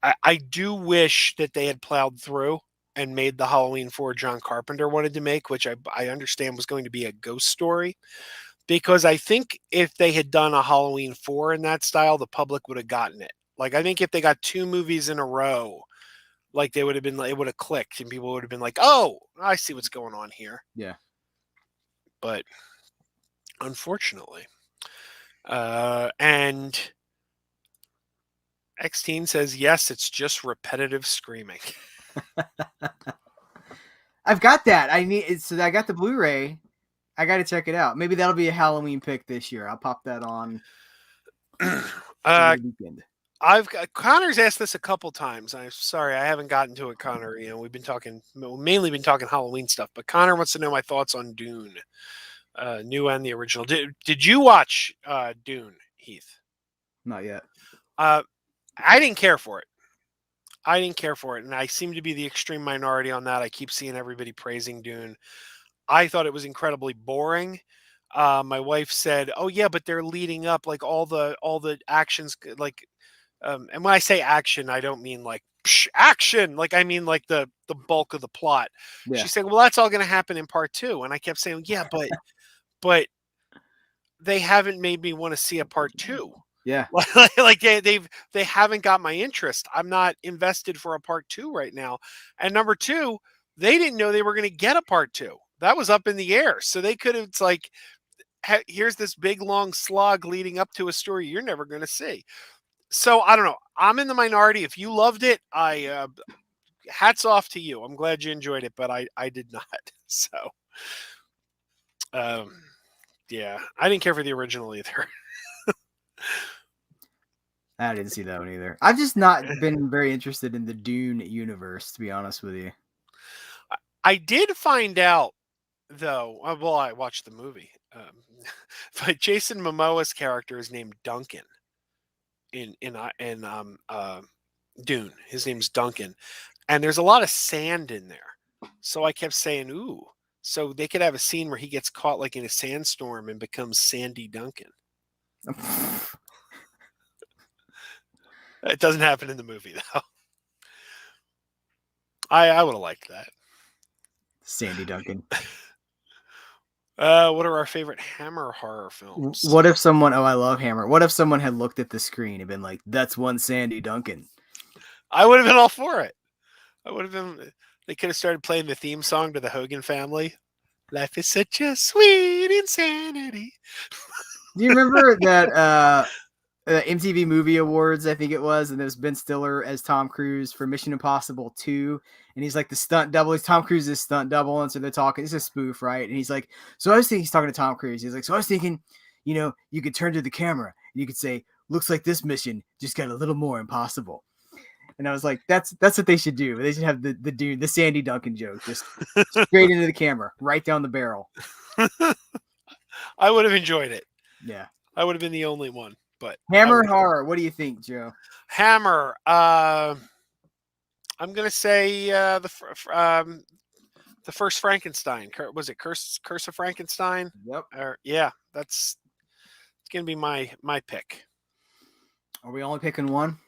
I do wish that they had plowed through and made the Halloween 4 John Carpenter wanted to make, which I understand was going to be a ghost story. Because I think if they had done a Halloween 4 in that style, the public would have gotten it. Like, I think if they got 2 movies in a row, like they would have been, it would have clicked and people would have been like, oh, I see what's going on here. Yeah. But unfortunately, and X-Teen says, yes, it's just repetitive screaming. I've got that. I got the Blu-ray. I got to check it out. Maybe that'll be a Halloween pick this year. I'll pop that on. Weekend. Connor's asked this a couple times. I'm sorry, I haven't gotten to it, Connor. We've been mainly been talking Halloween stuff, but Connor wants to know my thoughts on Dune, new and the original. Did you watch Dune, Heath? Not yet. I didn't care for it. And I seem to be the extreme minority on that. I keep seeing everybody praising Dune. I thought it was incredibly boring. My wife said, "Oh yeah, but they're leading up like all the actions like." And when I say action, I don't mean like action. Like I mean like the bulk of the plot. Yeah. She said, "Well, that's all going to happen in part 2." And I kept saying, "Yeah, but they haven't made me want to see a part 2." Yeah. Like they haven't got my interest. I'm not invested for a part 2 right now. And number 2, they didn't know they were going to get a part 2. That was up in the air. So they could have, it's like, here's this big long slog leading up to a story you're never going to see. So I don't know. I'm in the minority. If you loved it, hats off to you. I'm glad you enjoyed it, but I did not. So, yeah, I didn't care for the original either. I didn't see that one either. I've just not been very interested in the Dune universe, to be honest with you. I did find out, though. Well, I watched the movie, but Jason Momoa's character is named Duncan in Dune. His name's Duncan, and there's a lot of sand in there. So I kept saying, "Ooh." So they could have a scene where he gets caught like in a sandstorm and becomes Sandy Duncan. It doesn't happen in the movie, though. I would have liked that. Sandy Duncan. What are our favorite Hammer horror films? What if someone, I love Hammer. What if someone had looked at the screen and been like, that's one Sandy Duncan? I would have been all for it. They could have started playing the theme song to the Hogan Family. Life is such a sweet insanity. Do you remember that MTV Movie Awards, I think it was, and there's Ben Stiller as Tom Cruise for Mission Impossible 2, and he's like the stunt double. He's Tom Cruise's stunt double, and so they're talking. It's a spoof, right? And he's like, so I was thinking, he's talking to Tom Cruise. He's like, so I was thinking, you could turn to the camera and you could say, looks like this mission just got a little more impossible. And I was like, that's what they should do. They should have the Sandy Duncan joke just straight into the camera, right down the barrel. I would have enjoyed it. Yeah, I would have been the only one. But Hammer horror. What do you think, Joe? Hammer. I'm gonna say the first Frankenstein. Was it Curse of Frankenstein? Yep. Yeah, it's gonna be my pick. Are we only picking one?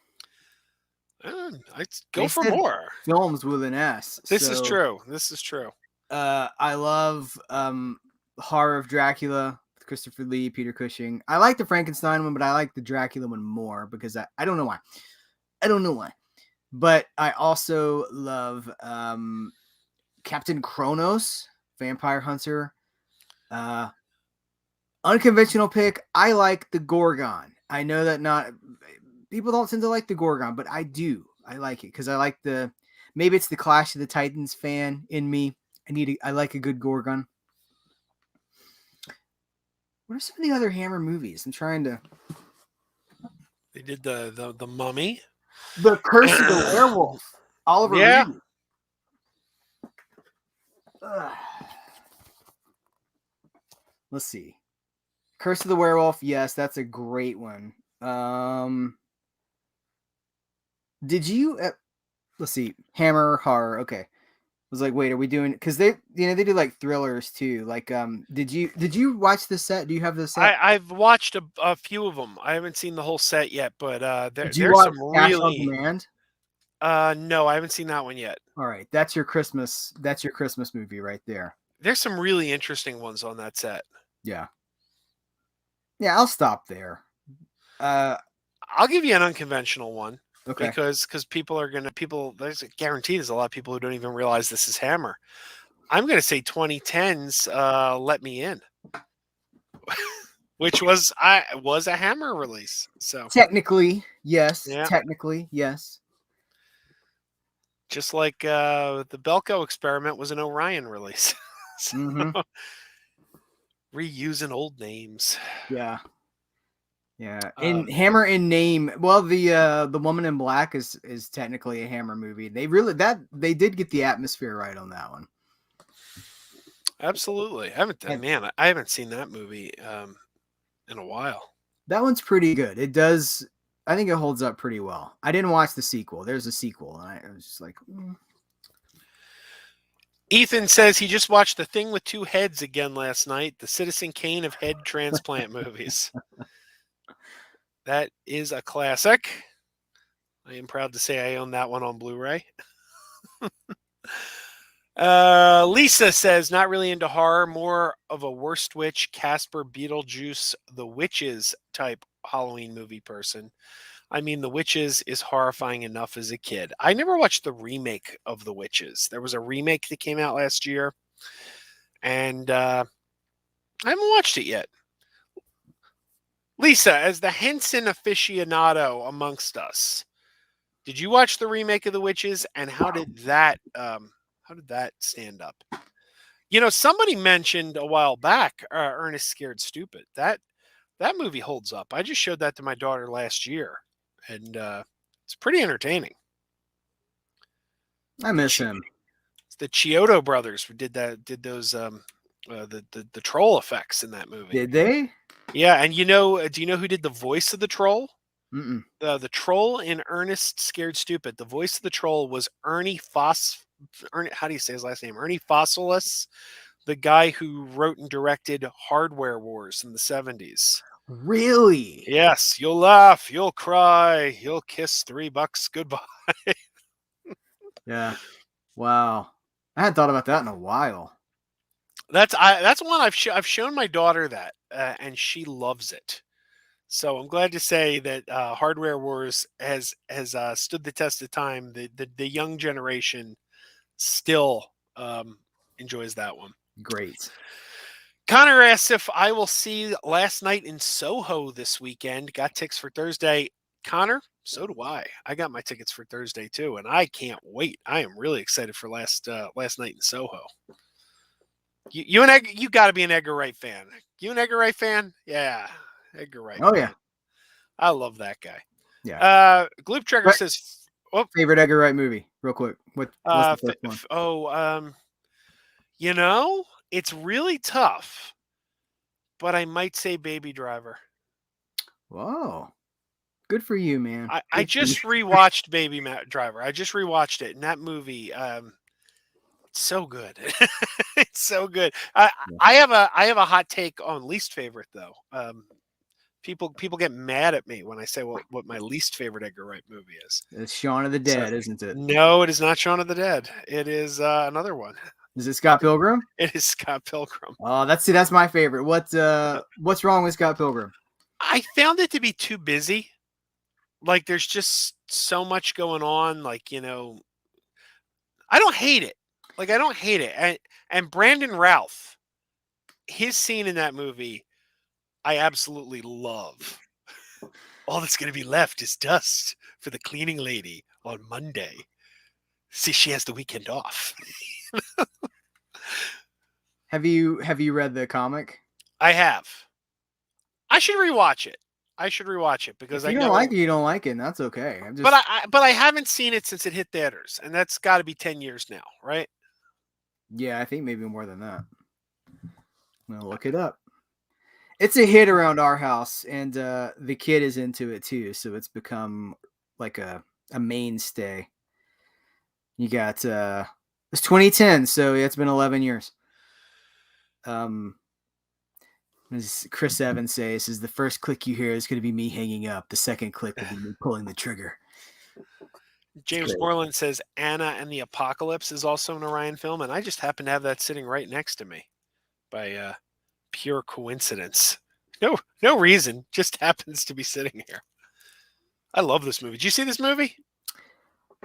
I'd go for more films with an S. This is true. I love Horror of Dracula. Christopher Lee, Peter Cushing. I like the Frankenstein one, but I like the Dracula one more because I don't know why. But I also love Captain Kronos, Vampire Hunter. Unconventional pick. I like the Gorgon. I know that not people don't tend to like the Gorgon, but I do. I like it because I like maybe it's the Clash of the Titans fan in me. I like a good Gorgon. What are some of the other Hammer movies? I'm trying to. They did the Mummy, The Curse of the Werewolf, Oliver yeah. Reed. Let's see, Curse of the Werewolf. Yes, that's a great one. Did you? Let's see, Hammer horror. Okay. Was like, wait, are we doing? Because they do like thrillers too. Like, did you watch the set? Do you have the set? I've watched a few of them. I haven't seen the whole set yet, but there's some really. On Demand? No, I haven't seen that one yet. All right, that's your Christmas movie right there. There's some really interesting ones on that set. Yeah, I'll stop there. I'll give you an unconventional one. Okay. Because there's guaranteed there's a lot of people who don't even realize this is Hammer. I'm going to say 2010's Let Me In, which was a Hammer release. So technically, yes. Yeah. Technically, yes. Just like the Belko Experiment was an Orion release. So, reusing old names. Yeah. Yeah, in Hammer in name. Well, the Woman in Black is technically a Hammer movie. They did get the atmosphere right on that one. Absolutely. I haven't seen that movie in a while. That one's pretty good. It does. I think it holds up pretty well. I didn't watch the sequel. There's a sequel, and I was just like. Ethan says he just watched The Thing with Two Heads again last night. The Citizen Kane of head transplant movies. That is a classic. I am proud to say I own that one on Blu-ray. Lisa says, not really into horror, more of a Worst Witch, Casper, Beetlejuice, The Witches type Halloween movie person. I mean, The Witches is horrifying enough as a kid. I never watched the remake of The Witches. There was a remake that came out last year, and I haven't watched it yet. Lisa, as the Henson aficionado amongst us, did you watch the remake of The Witches, and how did that stand up? You know, somebody mentioned a while back, Ernest Scared Stupid. That movie holds up. I just showed that to my daughter last year, and it's pretty entertaining. I miss him. It's the Chiodo brothers who did those the troll effects in that movie. Did they? Yeah, and do you know who did the voice of the troll? Mm-mm. The troll in Ernest Scared Stupid. The voice of the troll was Ernie, how do you say his last name? Ernie Fossilis, the guy who wrote and directed Hardware Wars in the 70s. Really? Yes, you'll laugh, you'll cry, you'll kiss $3 goodbye. Yeah. Wow. I hadn't thought about that in a while. That's one I've shown my daughter that, and she loves it. So I'm glad to say that Hardware Wars has stood the test of time. The young generation still enjoys that one. Great. Connor asks if I will see Last Night in Soho this weekend. Got tickets for Thursday. Connor, so do I. I got my tickets for Thursday too, and I can't wait. I am really excited for Last Night in Soho. You got to be an Edgar Wright fan. You an Edgar Wright fan? Yeah, Edgar Wright. Oh yeah, I love that guy. Yeah. Gloop Trigger says, favorite Edgar Wright movie, real quick. What's the first one? You know, it's really tough, but I might say Baby Driver. Whoa, good for you, man. I just rewatched Baby Driver. I just rewatched it, and that movie, it's so good. It's so good. I have a hot take on least favorite though. People get mad at me when I say what my least favorite Edgar Wright movie is. It's Shaun of the Dead, isn't it? No, it is not Shaun of the Dead. It is another one. Is it Scott Pilgrim? It is Scott Pilgrim. Oh, that's my favorite. What's wrong with Scott Pilgrim? I found it to be too busy. Like there's just so much going on. Like, you know, I don't hate it. And Brandon Routh, his scene in that movie, I absolutely love. All that's going to be left is dust for the cleaning lady on Monday. See, she has the weekend off. Have you read the comic? I have. I should rewatch it. Because if you don't like it, you don't like it, and that's okay. But I haven't seen it since it hit theaters, and that's got to be 10 years now, right? Yeah, I think maybe more than that. I'm gonna look it up. It's a hit around our house, and the kid is into it too, so it's become like a mainstay. You got it's 2010, so it's been 11 years. As Chris Evans says, is the first click you hear is going to be me hanging up. The second click will be me pulling the trigger. James Borland says Anna and the Apocalypse is also an Orion film, and I just happen to have that sitting right next to me by pure coincidence. No reason, just happens to be sitting here. I love this movie. Did you see this movie?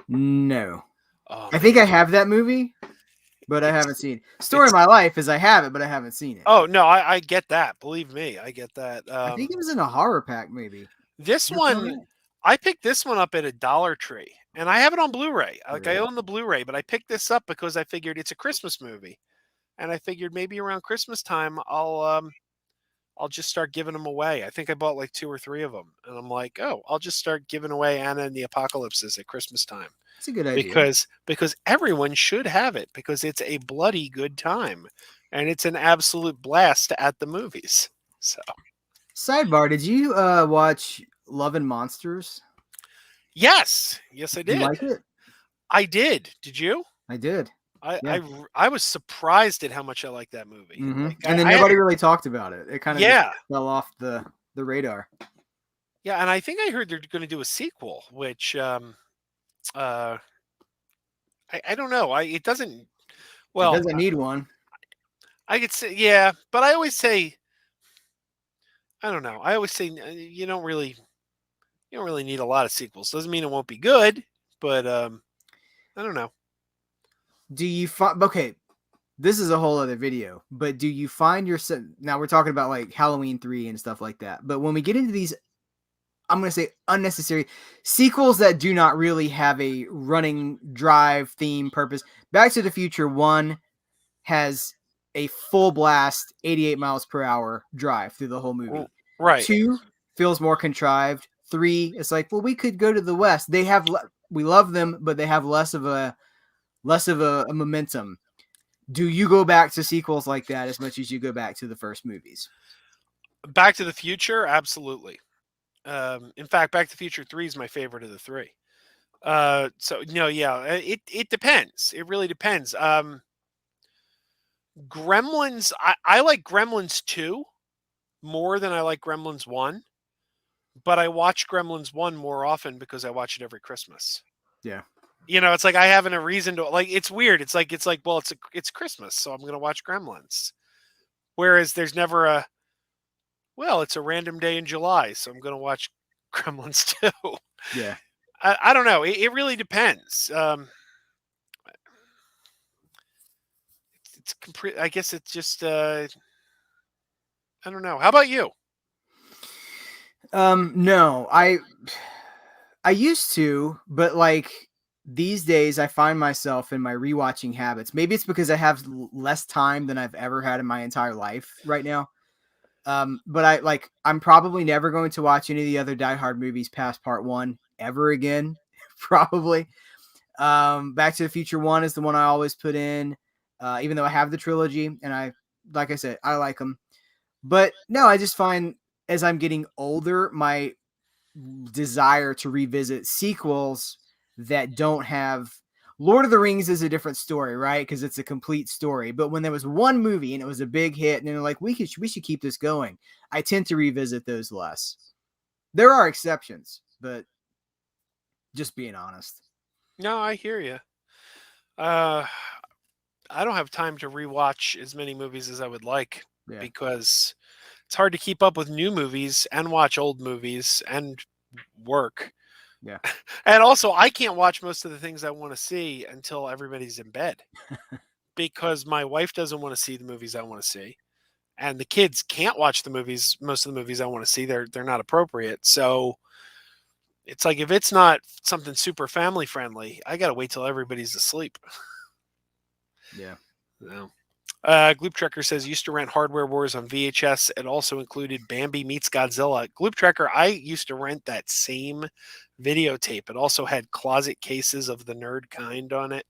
No. Oh, I think I have that movie, but I haven't seen it. Story of my life is I have it, but I haven't seen it. Oh, no, I get that. Believe me, I get that. I think it was in a horror pack, maybe. This one, I picked this one up at a Dollar Tree, and I have it on Blu-ray. Like, Really? I own the Blu-ray, but I picked this up because I figured it's a Christmas movie. And I figured maybe around Christmas time, I'll I'll just start giving them away. I think I bought like 2 or 3 of them, and I'm like, oh, I'll just start giving away Anna and the Apocalypses at Christmas time. It's a good idea because everyone should have it because it's a bloody good time, and it's an absolute blast at the movies. So, sidebar: did you watch Love and Monsters? yes, I did. Did you like it? I did. Did you? I did. I was surprised at how much I liked that movie. Mm-hmm. Like, and then nobody really talked about it. It kind of yeah fell off the radar. Yeah, and I think I heard they're going to do a sequel, which I don't know. It doesn't. Well, it doesn't need one. I could say yeah, but I always say I don't know. I always say you don't really need a lot of sequels. Doesn't mean it won't be good, but I don't know. Do you find okay? This is a whole other video, but do you find yourself now? We're talking about like Halloween 3 and stuff like that. But when we get into these, I'm going to say unnecessary sequels that do not really have a running drive theme purpose. Back to the Future 1 has a full blast 88 miles per hour drive through the whole movie. Right. 2 feels more contrived. 3, it's like, well, we could go to the West. They have, we love them, but they have less of a momentum. Do you go back to sequels like that as much as you go back to the first movies? Back to the Future, absolutely. In fact, Back to the Future 3 is my favorite of the 3. So yeah, it depends. It really depends. Gremlins, I like Gremlins 2 more than I like Gremlins 1, but I watch Gremlins 1 more often because I watch it every Christmas. Yeah. It's like I haven't a reason to like. It's weird. It's like well, it's Christmas, so I'm going to watch Gremlins. Whereas there's never a well, it's a random day in July, so I'm going to watch Gremlins 2. Yeah. I don't know. It really depends. It's complete. I guess it's just. I don't know. How about you? No, I used to, but like these days I find myself in my rewatching habits. Maybe it's because I have less time than I've ever had in my entire life right now. But I'm probably never going to watch any of the other Die Hard movies past part 1 ever again. Probably. Back to the Future 1 is the one I always put in, even though I have the trilogy and like I said, I like them. But no, I just find as I'm getting older, my desire to revisit sequels that don't have Lord of the Rings is a different story, right? Because it's a complete story. But when there was one movie and it was a big hit, and they're like, we should keep this going, I tend to revisit those less. There are exceptions, but just being honest. No, I hear you. I don't have time to rewatch as many movies as I would like because it's hard to keep up with new movies and watch old movies and work. Yeah. And also, I can't watch most of the things I want to see until everybody's in bed because my wife doesn't want to see the movies I want to see. And the kids can't watch most of the movies I want to see. They're not appropriate. So it's like, if it's not something super family friendly, I got to wait till everybody's asleep. Yeah. No. Gloop Trekker says, used to rent Hardware Wars on VHS. It also included Bambi Meets Godzilla. Gloop Trekker, I used to rent that same videotape. It also had closet cases of the nerd kind on it.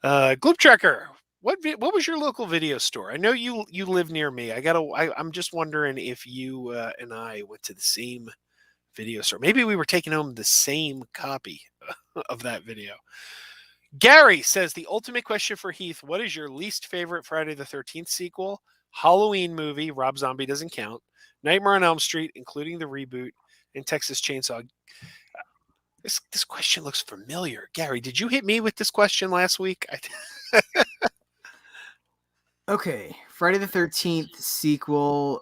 Gloop Trekker, what was your local video store? I know you live near me. I'm just wondering if you and I went to the same video store. Maybe we were taking home the same copy of that video. Gary says, the ultimate question for Heath, what is your least favorite Friday the 13th sequel? Halloween movie, Rob Zombie doesn't count. Nightmare on Elm Street, including the reboot, and Texas Chainsaw. This question looks familiar. Gary, did you hit me with this question last week? Okay, Friday the 13th sequel.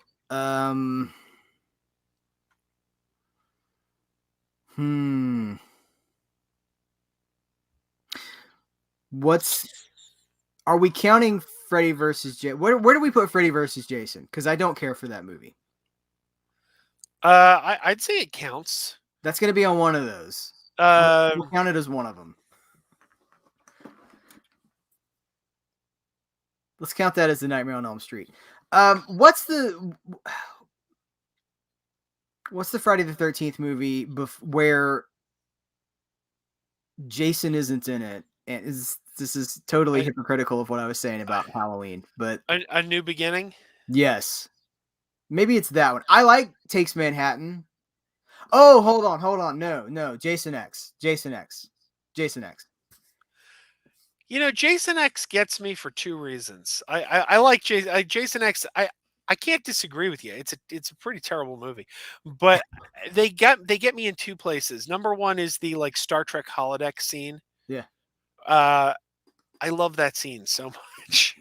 Are we counting Freddy versus Jason? Where do we put Freddy versus Jason? Because I don't care for that movie. I'd say it counts. That's going to be on one of those. We'll count it as one of them. Let's count that as the Nightmare on Elm Street. What's the Friday the 13th movie where Jason isn't in it? And this is totally hypocritical of what I was saying about Halloween, but A New Beginning. yes, maybe it's that one. I like Takes Manhattan. Oh, hold on. No, Jason X. Jason X gets me for two reasons. I like Jason X. I can't disagree with you. It's a pretty terrible movie, but they get me in two places. Number one is the like Star Trek holodeck scene. Yeah. I love that scene so much,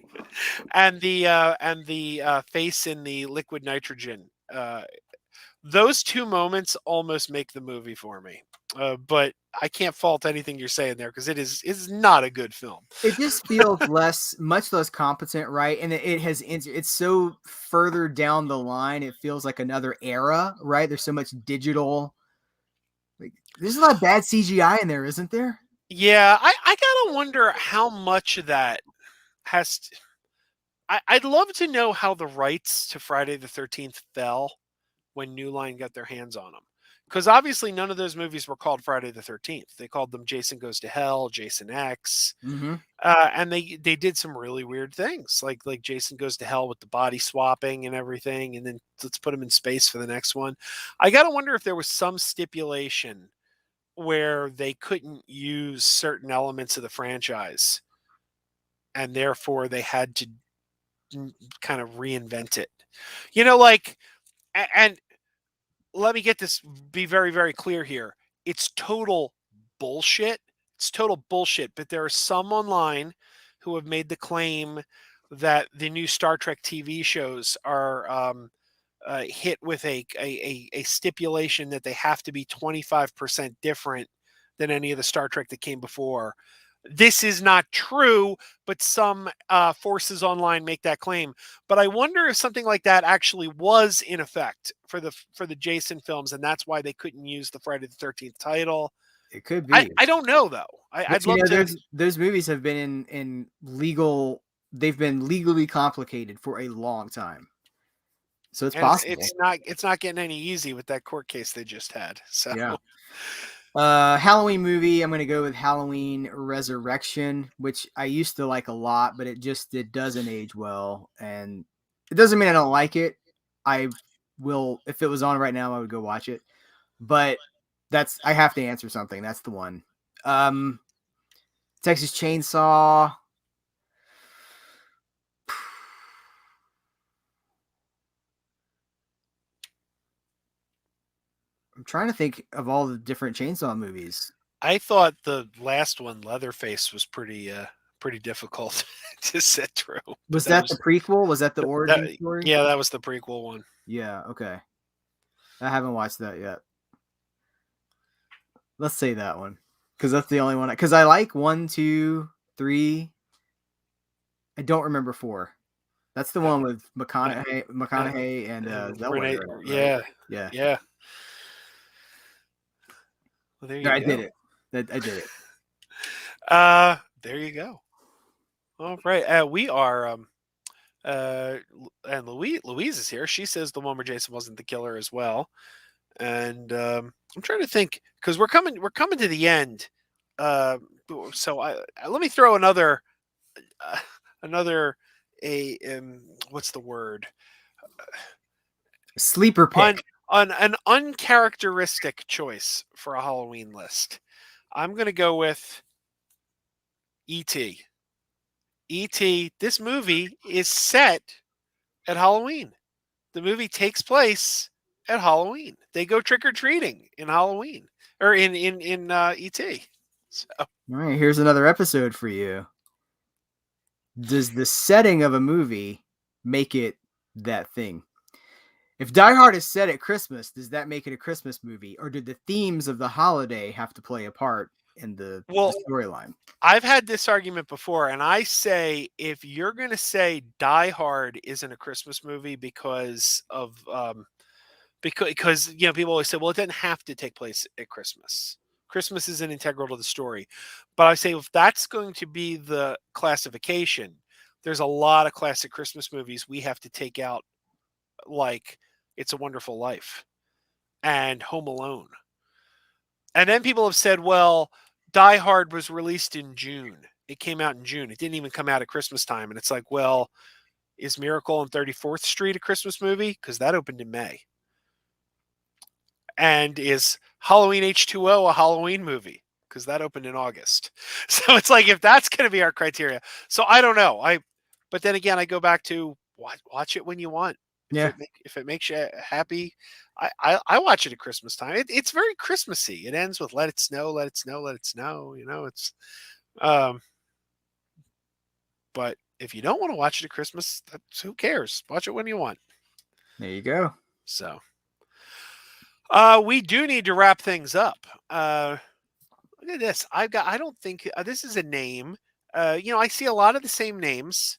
and the face in the liquid nitrogen. Those two moments almost make the movie for me. But I can't fault anything you're saying there because it's not a good film. It just feels much less competent, right? And it's so further down the line. It feels like another era, right? There's so much digital. Like, there's a lot of bad CGI in there, isn't there? Yeah, I gotta wonder how much of that has. I'd love to know how the rights to Friday the 13th fell when New Line got their hands on them. Because obviously none of those movies were called Friday the 13th. They called them Jason Goes to Hell, Jason X. Mm-hmm. And they did some really weird things, like Jason Goes to Hell with the body swapping and everything. And then let's put him in space for the next one. I got to wonder if there was some stipulation where they couldn't use certain elements of the franchise. And therefore they had to kind of reinvent it. And let me be very, very clear here. It's total bullshit. But there are some online who have made the claim that the new Star Trek TV shows are hit with a stipulation that they have to be 25% different than any of the Star Trek that came before. This is not true, but some forces online make that claim. But I wonder if something like that actually was in effect for the Jason films, and that's why they couldn't use the Friday the 13th title. It could be. I don't know though. I'd love to. Those movies have been in legal. They've been legally complicated for a long time, so it's possible. It's not getting any easy with that court case they just had. So yeah. Halloween movie. I'm going to go with Halloween Resurrection, which I used to like a lot, but it doesn't age well, and it doesn't mean I don't like it. I will, if it was on right now, I would go watch it. But I have to answer something. That's the one. Texas Chainsaw. I'm trying to think of all the different Chainsaw movies. I thought the last one, Leatherface, was pretty difficult to sit through. Was that the prequel? Was that the origin story? Yeah, that was the prequel one. Yeah, okay. I haven't watched that yet. Let's say that one, because that's the only one. Because I like 1, 2, 3. I don't remember 4. That's the one with McConaughey and Renee, right? Yeah. Well, there you go. I did it. I did it. There you go. All right. We are and Louise is here. She says the one where Jason wasn't the killer as well. And I'm trying to think, because we're coming to the end. So let me throw another what's the word? Sleeper pick. On an uncharacteristic choice for a Halloween list. I'm going to go with E.T. E.T. This movie is set at Halloween. The movie takes place at Halloween. They go trick-or-treating in Halloween, or in E.T. So. All right, here's another episode for you. Does the setting of a movie make it that thing? If Die Hard is set at Christmas, does that make it a Christmas movie? Or did the themes of the holiday have to play a part in the storyline? I've had this argument before, and I say if you're going to say Die Hard isn't a Christmas movie because people always say, well, it doesn't have to take place at Christmas. Christmas isn't integral to the story. But I say if that's going to be the classification, there's a lot of classic Christmas movies we have to take out, like It's a Wonderful Life and Home Alone. And then people have said, well, Die Hard was released in June. It came out in June. It didn't even come out at Christmas time. And it's like, well, is Miracle on 34th Street a Christmas movie? Because that opened in May. And is Halloween H2O a Halloween movie? Because that opened in August. So it's like, if that's going to be our criteria. So I don't know. But then again, I go back to watch it when you want. If it makes you happy, I watch it at Christmas time. It's very Christmassy. It ends with "Let it snow, let it snow, let it snow." You know, it's. But if you don't want to watch it at Christmas, who cares? Watch it when you want. There you go. So, we do need to wrap things up. Look at this. I don't think this is a name. I see a lot of the same names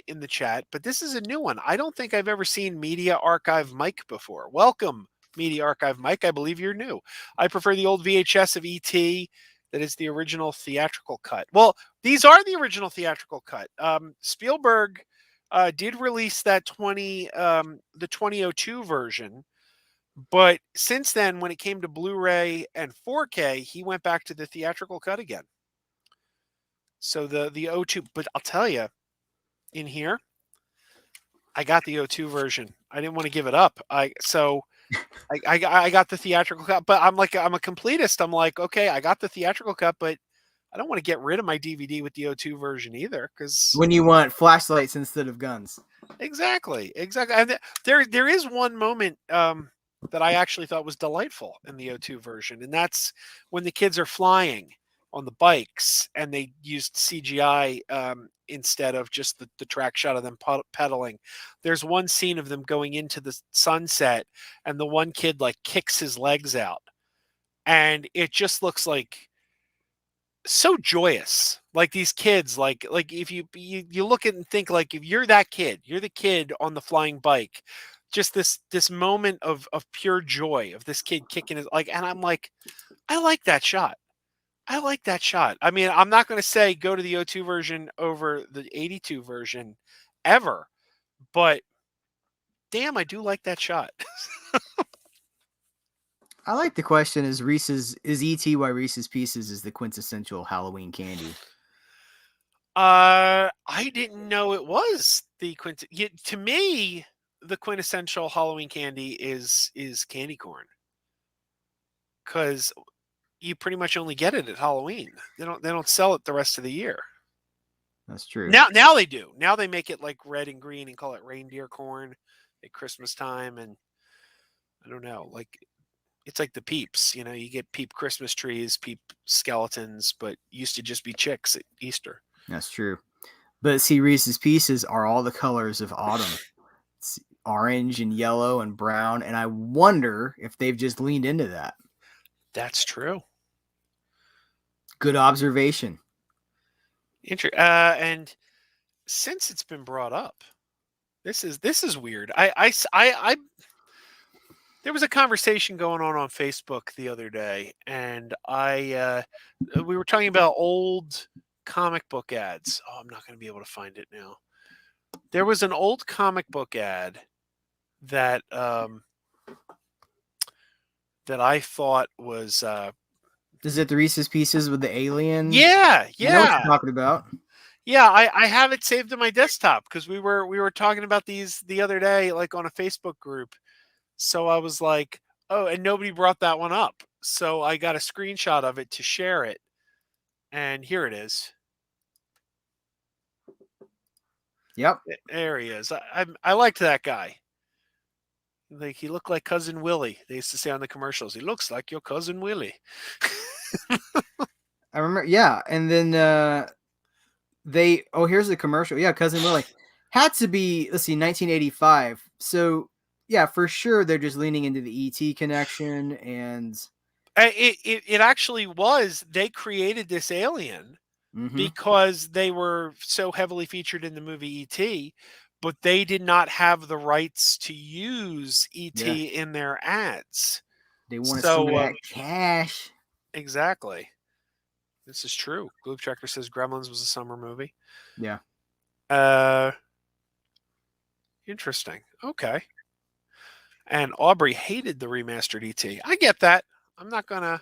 in the chat, but this is a new one. I don't think I've ever seen Media Archive Mike before. Welcome, Media Archive Mike. I believe you're new. I prefer the old VHS of E.T. that is the original theatrical cut. Well, these are the original theatrical cut. Spielberg did release that the 2002 version, but since then, when it came to Blu-ray and 4K, he went back to the theatrical cut again. So the 02, but I'll tell you, in here, I got the 02 version. I didn't want to give it up. I got the theatrical cut, but I'm a completist. I'm like, okay, I got the theatrical cut, but I don't want to get rid of my DVD with the 02 version either. Because when you want flashlights instead of guns. Exactly. And there is one moment that I actually thought was delightful in the 02 version, and that's when the kids are flying on the bikes and they used CGI instead of just the track shot of them pedaling. There's one scene of them going into the sunset, and the one kid like kicks his legs out, and it just looks like so joyous. Like these kids, like if you look at it and think, like, if you're that kid, you're the kid on the flying bike, just this moment of pure joy of this kid kicking his, like, and I'm like, I like that shot. I mean, I'm not going to say go to the 02 version over the 82 version ever, but damn, I do like that shot. I like the question: is E.T. why Reese's Pieces is the quintessential Halloween candy? I didn't know it was the to me, the quintessential Halloween candy is candy corn, because you pretty much only get it at Halloween. They don't sell it the rest of the year. That's true. Now they do. Now they make it like red and green and call it reindeer corn at Christmas time. And I don't know, like, it's like the Peeps. You know, you get Peep Christmas trees, Peep skeletons, but used to just be chicks at Easter. That's true. But see, Reese's Pieces are all the colors of autumn. It's orange and yellow and brown, and I wonder if they've just leaned into that. That's true. Good observation. And since it's been brought up, this is weird. I there was a conversation going on Facebook the other day, and we were talking about old comic book ads. Oh, I'm not going to be able to find it now. There was an old comic book ad that that I thought was. Is it the Reese's Pieces with the alien? Yeah. You know what you're talking about. Yeah, I have it saved on my desktop because we were talking about these the other day, like on a Facebook group. So I was like, oh, and nobody brought that one up. So I got a screenshot of it to share it. And here it is. Yep. There he is. I liked that guy. Like, he looked like Cousin Willie. They used to say on the commercials, he looks like your Cousin Willie. I remember, yeah. And then here's the commercial. Yeah, Cousin Willie. Had to be, let's see, 1985. So, yeah, for sure, they're just leaning into the E.T. connection. And it actually was. They created this alien because they were so heavily featured in the movie E.T., but they did not have the rights to use E.T. in their ads. They wanted some of that cash. Exactly. This is true. Globe Checker says Gremlins was a summer movie. Yeah. Interesting. Okay. And Aubrey hated the remastered ET. I get that. I'm not gonna.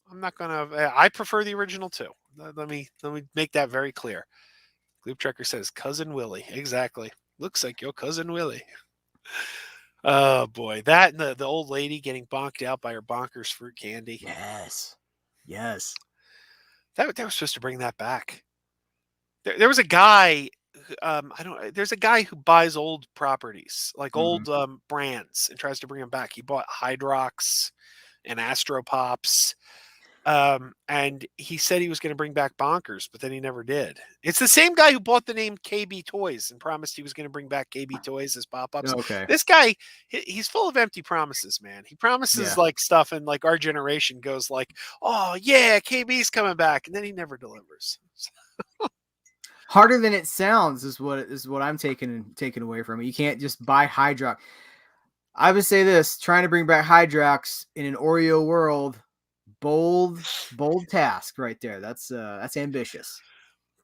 I prefer the original too. Let me make that very clear. Gloop Trekker says Cousin Willie. Exactly. Looks like your Cousin Willie. Oh boy, that and the old lady getting bonked out by her bonkers fruit candy. Yes. That was supposed to bring that back. There was a guy. There's a guy who buys old properties, like old brands, and tries to bring them back. He bought Hydrox and Astro Pops. And he said he was going to bring back Bonkers, but then he never did. It's the same guy who bought the name KB Toys and promised he was going to bring back KB Toys as pop-ups. Okay. This guy, he's full of empty promises, man. He promises like stuff, and like our generation goes like, "Oh yeah, KB's coming back," and then he never delivers. Harder than it sounds is what I'm taking away from it. You can't just buy Hydrox. I would say this: trying to bring back Hydrox in an Oreo world. Bold task right there. That's ambitious.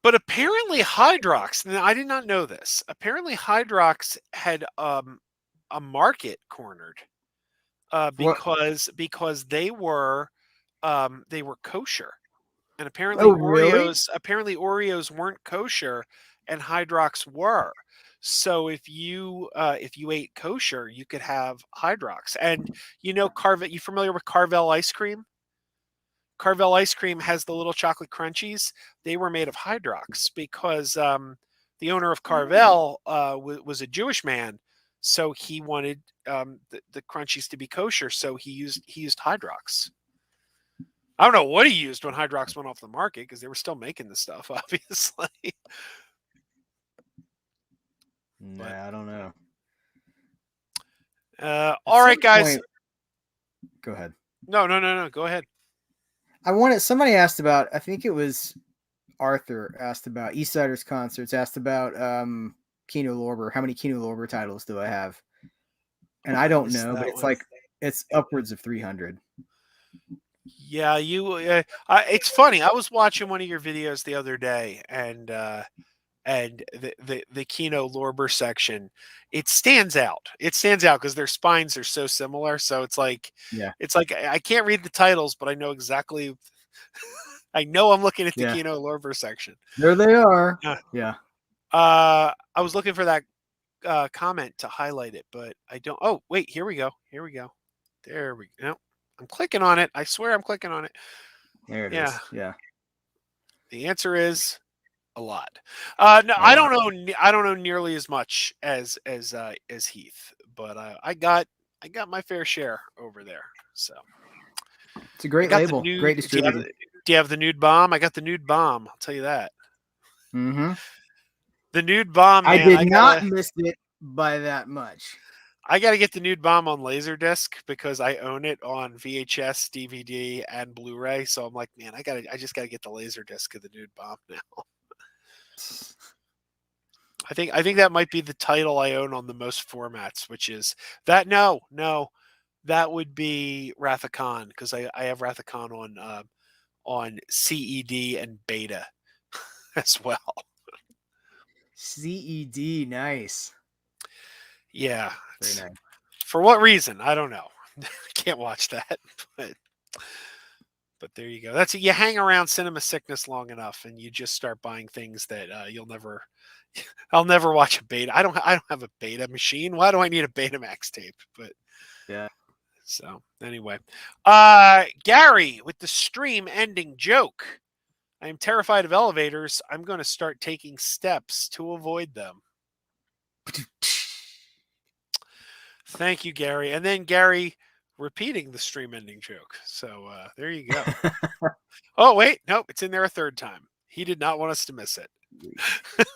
But apparently Hydrox, now I did not know this. Apparently Hydrox had a market cornered because they were kosher. And apparently Oreos weren't kosher and Hydrox were. So if you ate kosher, you could have Hydrox. And you familiar with Carvel ice cream? Carvel ice cream has the little chocolate crunchies. They were made of Hydrox because the owner of Carvel was a Jewish man, so he wanted the crunchies to be kosher. So he used Hydrox. I don't know what he used when Hydrox went off the market because they were still making the stuff, obviously. I don't know. All right, guys. Go ahead. No. Go ahead. Somebody asked about, I think it was Arthur asked about Eastsiders concerts, asked about Kino Lorber. How many Kino Lorber titles do I have? And I don't know, but it's upwards of 300. Yeah, it's funny. I was watching one of your videos the other day, and the Kino Lorber section, it stands out. It stands out because their spines are so similar. So it's like I can't read the titles, but I know exactly. I know I'm looking at the Kino Lorber section. There they are. Yeah. I was looking for that comment to highlight it, but I don't. Oh, wait, here we go. There we go. No, I'm clicking on it. I swear I'm clicking on it. There it is. Yeah. The answer is a lot. No, I don't know. I don't know nearly as much as Heath, but I got my fair share over there. So it's a great label, great distributor. Do you have the Nude Bomb? I got the Nude Bomb. I'll tell you that. Mm-hmm. The Nude Bomb. Man, I did not miss it by that much. I got to get the Nude Bomb on Laserdisc because I own it on VHS, DVD, and Blu-ray. So I'm like, man, I just got to get the Laserdisc of the Nude Bomb now. I think that might be the title I own on the most formats, which is that. No, that would be Wrath of Khan because I have Wrath of Khan on CED and Beta as well. CED, nice. Yeah. Very nice. For what reason? I don't know. Can't watch that, but there you go. That's it. You hang around cinema sickness long enough, and you just start buying things that you'll never. I'll never watch a beta. I don't have a beta machine. Why do I need a Betamax tape? But yeah. So anyway, Gary with the stream ending joke. I am terrified of elevators. I'm going to start taking steps to avoid them. Thank you, Gary. And then Gary repeating the stream ending joke. So there you go. Oh, wait. Nope. It's in there a third time. He did not want us to miss it.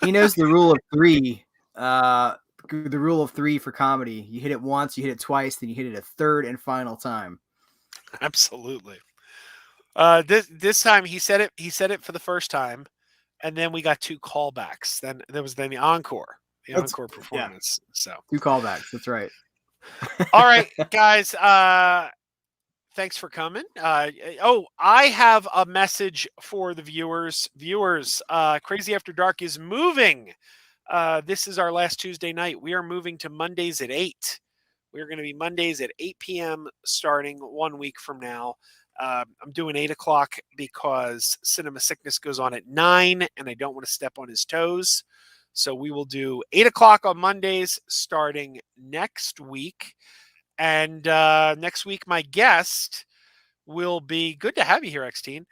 He knows the rule of three. The rule of three for comedy. You hit it once, you hit it twice, then you hit it a third and final time. Absolutely. This time he said it for the first time, and then we got 2 callbacks. Then there was the encore. Encore performance. Yeah. So 2 callbacks. That's right. All right, guys. thanks for coming. I have a message for the viewers. Krazy After Dark is moving. This is our last Tuesday night. We are moving to Mondays at 8. We're going to be Mondays at 8 p.m. starting 1 week from now. I'm doing 8 o'clock because Cinema Sickness goes on at 9, and I don't want to step on his toes. So we will do 8 o'clock on Mondays starting next week. And next week, my guest will be, good to have you here, X-Teen.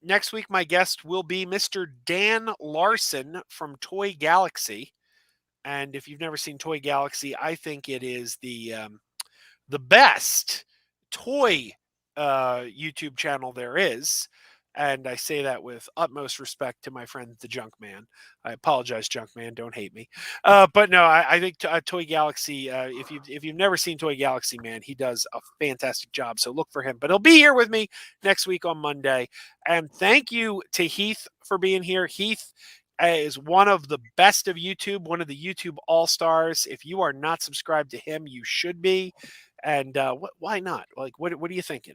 Next week, my guest will be Mr. Dan Larson from Toy Galaxy. And if you've never seen Toy Galaxy, I think it is the best toy YouTube channel there is. And I say that with utmost respect to my friend, the Junk Man. I apologize, Junk Man. Don't hate me. But no, I think Toy Galaxy, if you've never seen Toy Galaxy, man, he does a fantastic job. So look for him. But he'll be here with me next week on Monday. And thank you to Heath for being here. Heath is one of the best of YouTube, one of the YouTube all-stars. If you are not subscribed to him, you should be. And why not? Like, what are you thinking?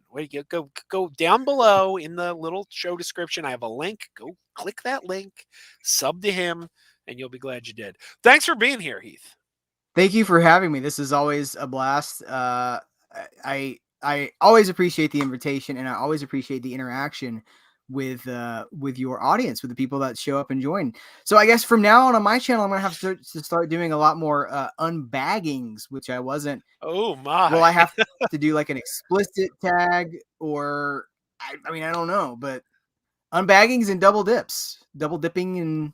Go down below in the little show description. I have a link. Go click that link, sub to him, and you'll be glad you did. Thanks for being here, Heath. Thank you for having me. This is always a blast. I always appreciate the invitation, and I always appreciate the interaction with your audience, with the people that show up and join. So I guess from now on my channel, I'm gonna have to start doing a lot more unbaggings, which I wasn't. Oh my! Well, I have to do like an explicit tag, or I mean I don't know, but unbaggings and double dipping, and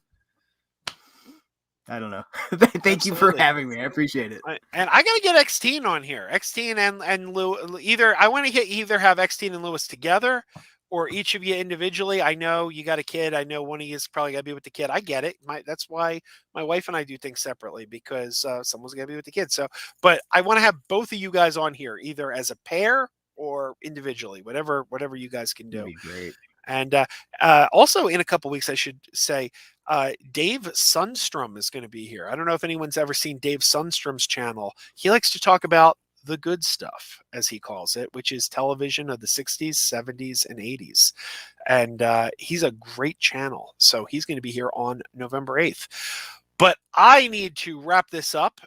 I don't know. Thank you for having me. I appreciate it. And I gotta get X-Teen on here. X-Teen and Lou. I want to either have X-Teen and Lewis together, or each of you individually. I know you got a kid. I know one of you is probably got to be with the kid. I get it. That's why my wife and I do things separately, because someone's got to be with the kid. So, but I want to have both of you guys on here, either as a pair or individually, whatever you guys can do. That'd be great. And also in a couple weeks, I should say, Dave Sundstrom is going to be here. I don't know if anyone's ever seen Dave Sundstrom's channel. He likes to talk about the good stuff, as he calls it, which is television of the 60s, 70s, and 80s. And he's a great channel. So he's going to be here on November 8th. But I need to wrap this up.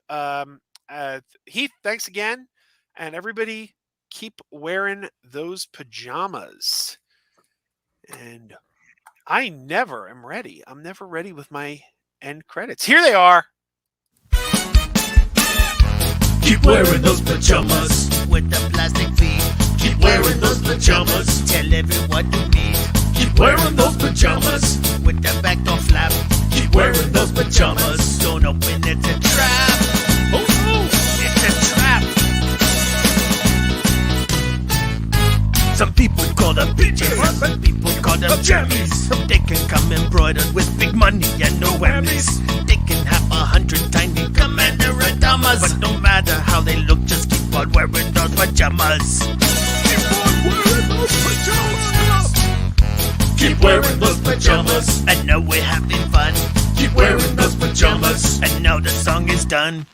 Heath, thanks again. And everybody, keep wearing those pajamas. And I never am ready. I'm never ready with my end credits. Here they are. Keep wearing those pajamas with the plastic feet. Keep wearing those pajamas. Tell everyone you meet. Keep wearing those pajamas with the back door flap. Keep wearing those pajamas. Don't open, it's a trap. Oh no, It's a trap. Some people call them PJs, some people call them jammies. They can come embroidered with big money and no whammies. They can have 100 tiny commander adamas, but no matter how they look, just keep on wearing those pajamas. keep on wearing those pajamas. Keep wearing those pajamas. And now we're having fun. Keep wearing those pajamas. And now the song is done.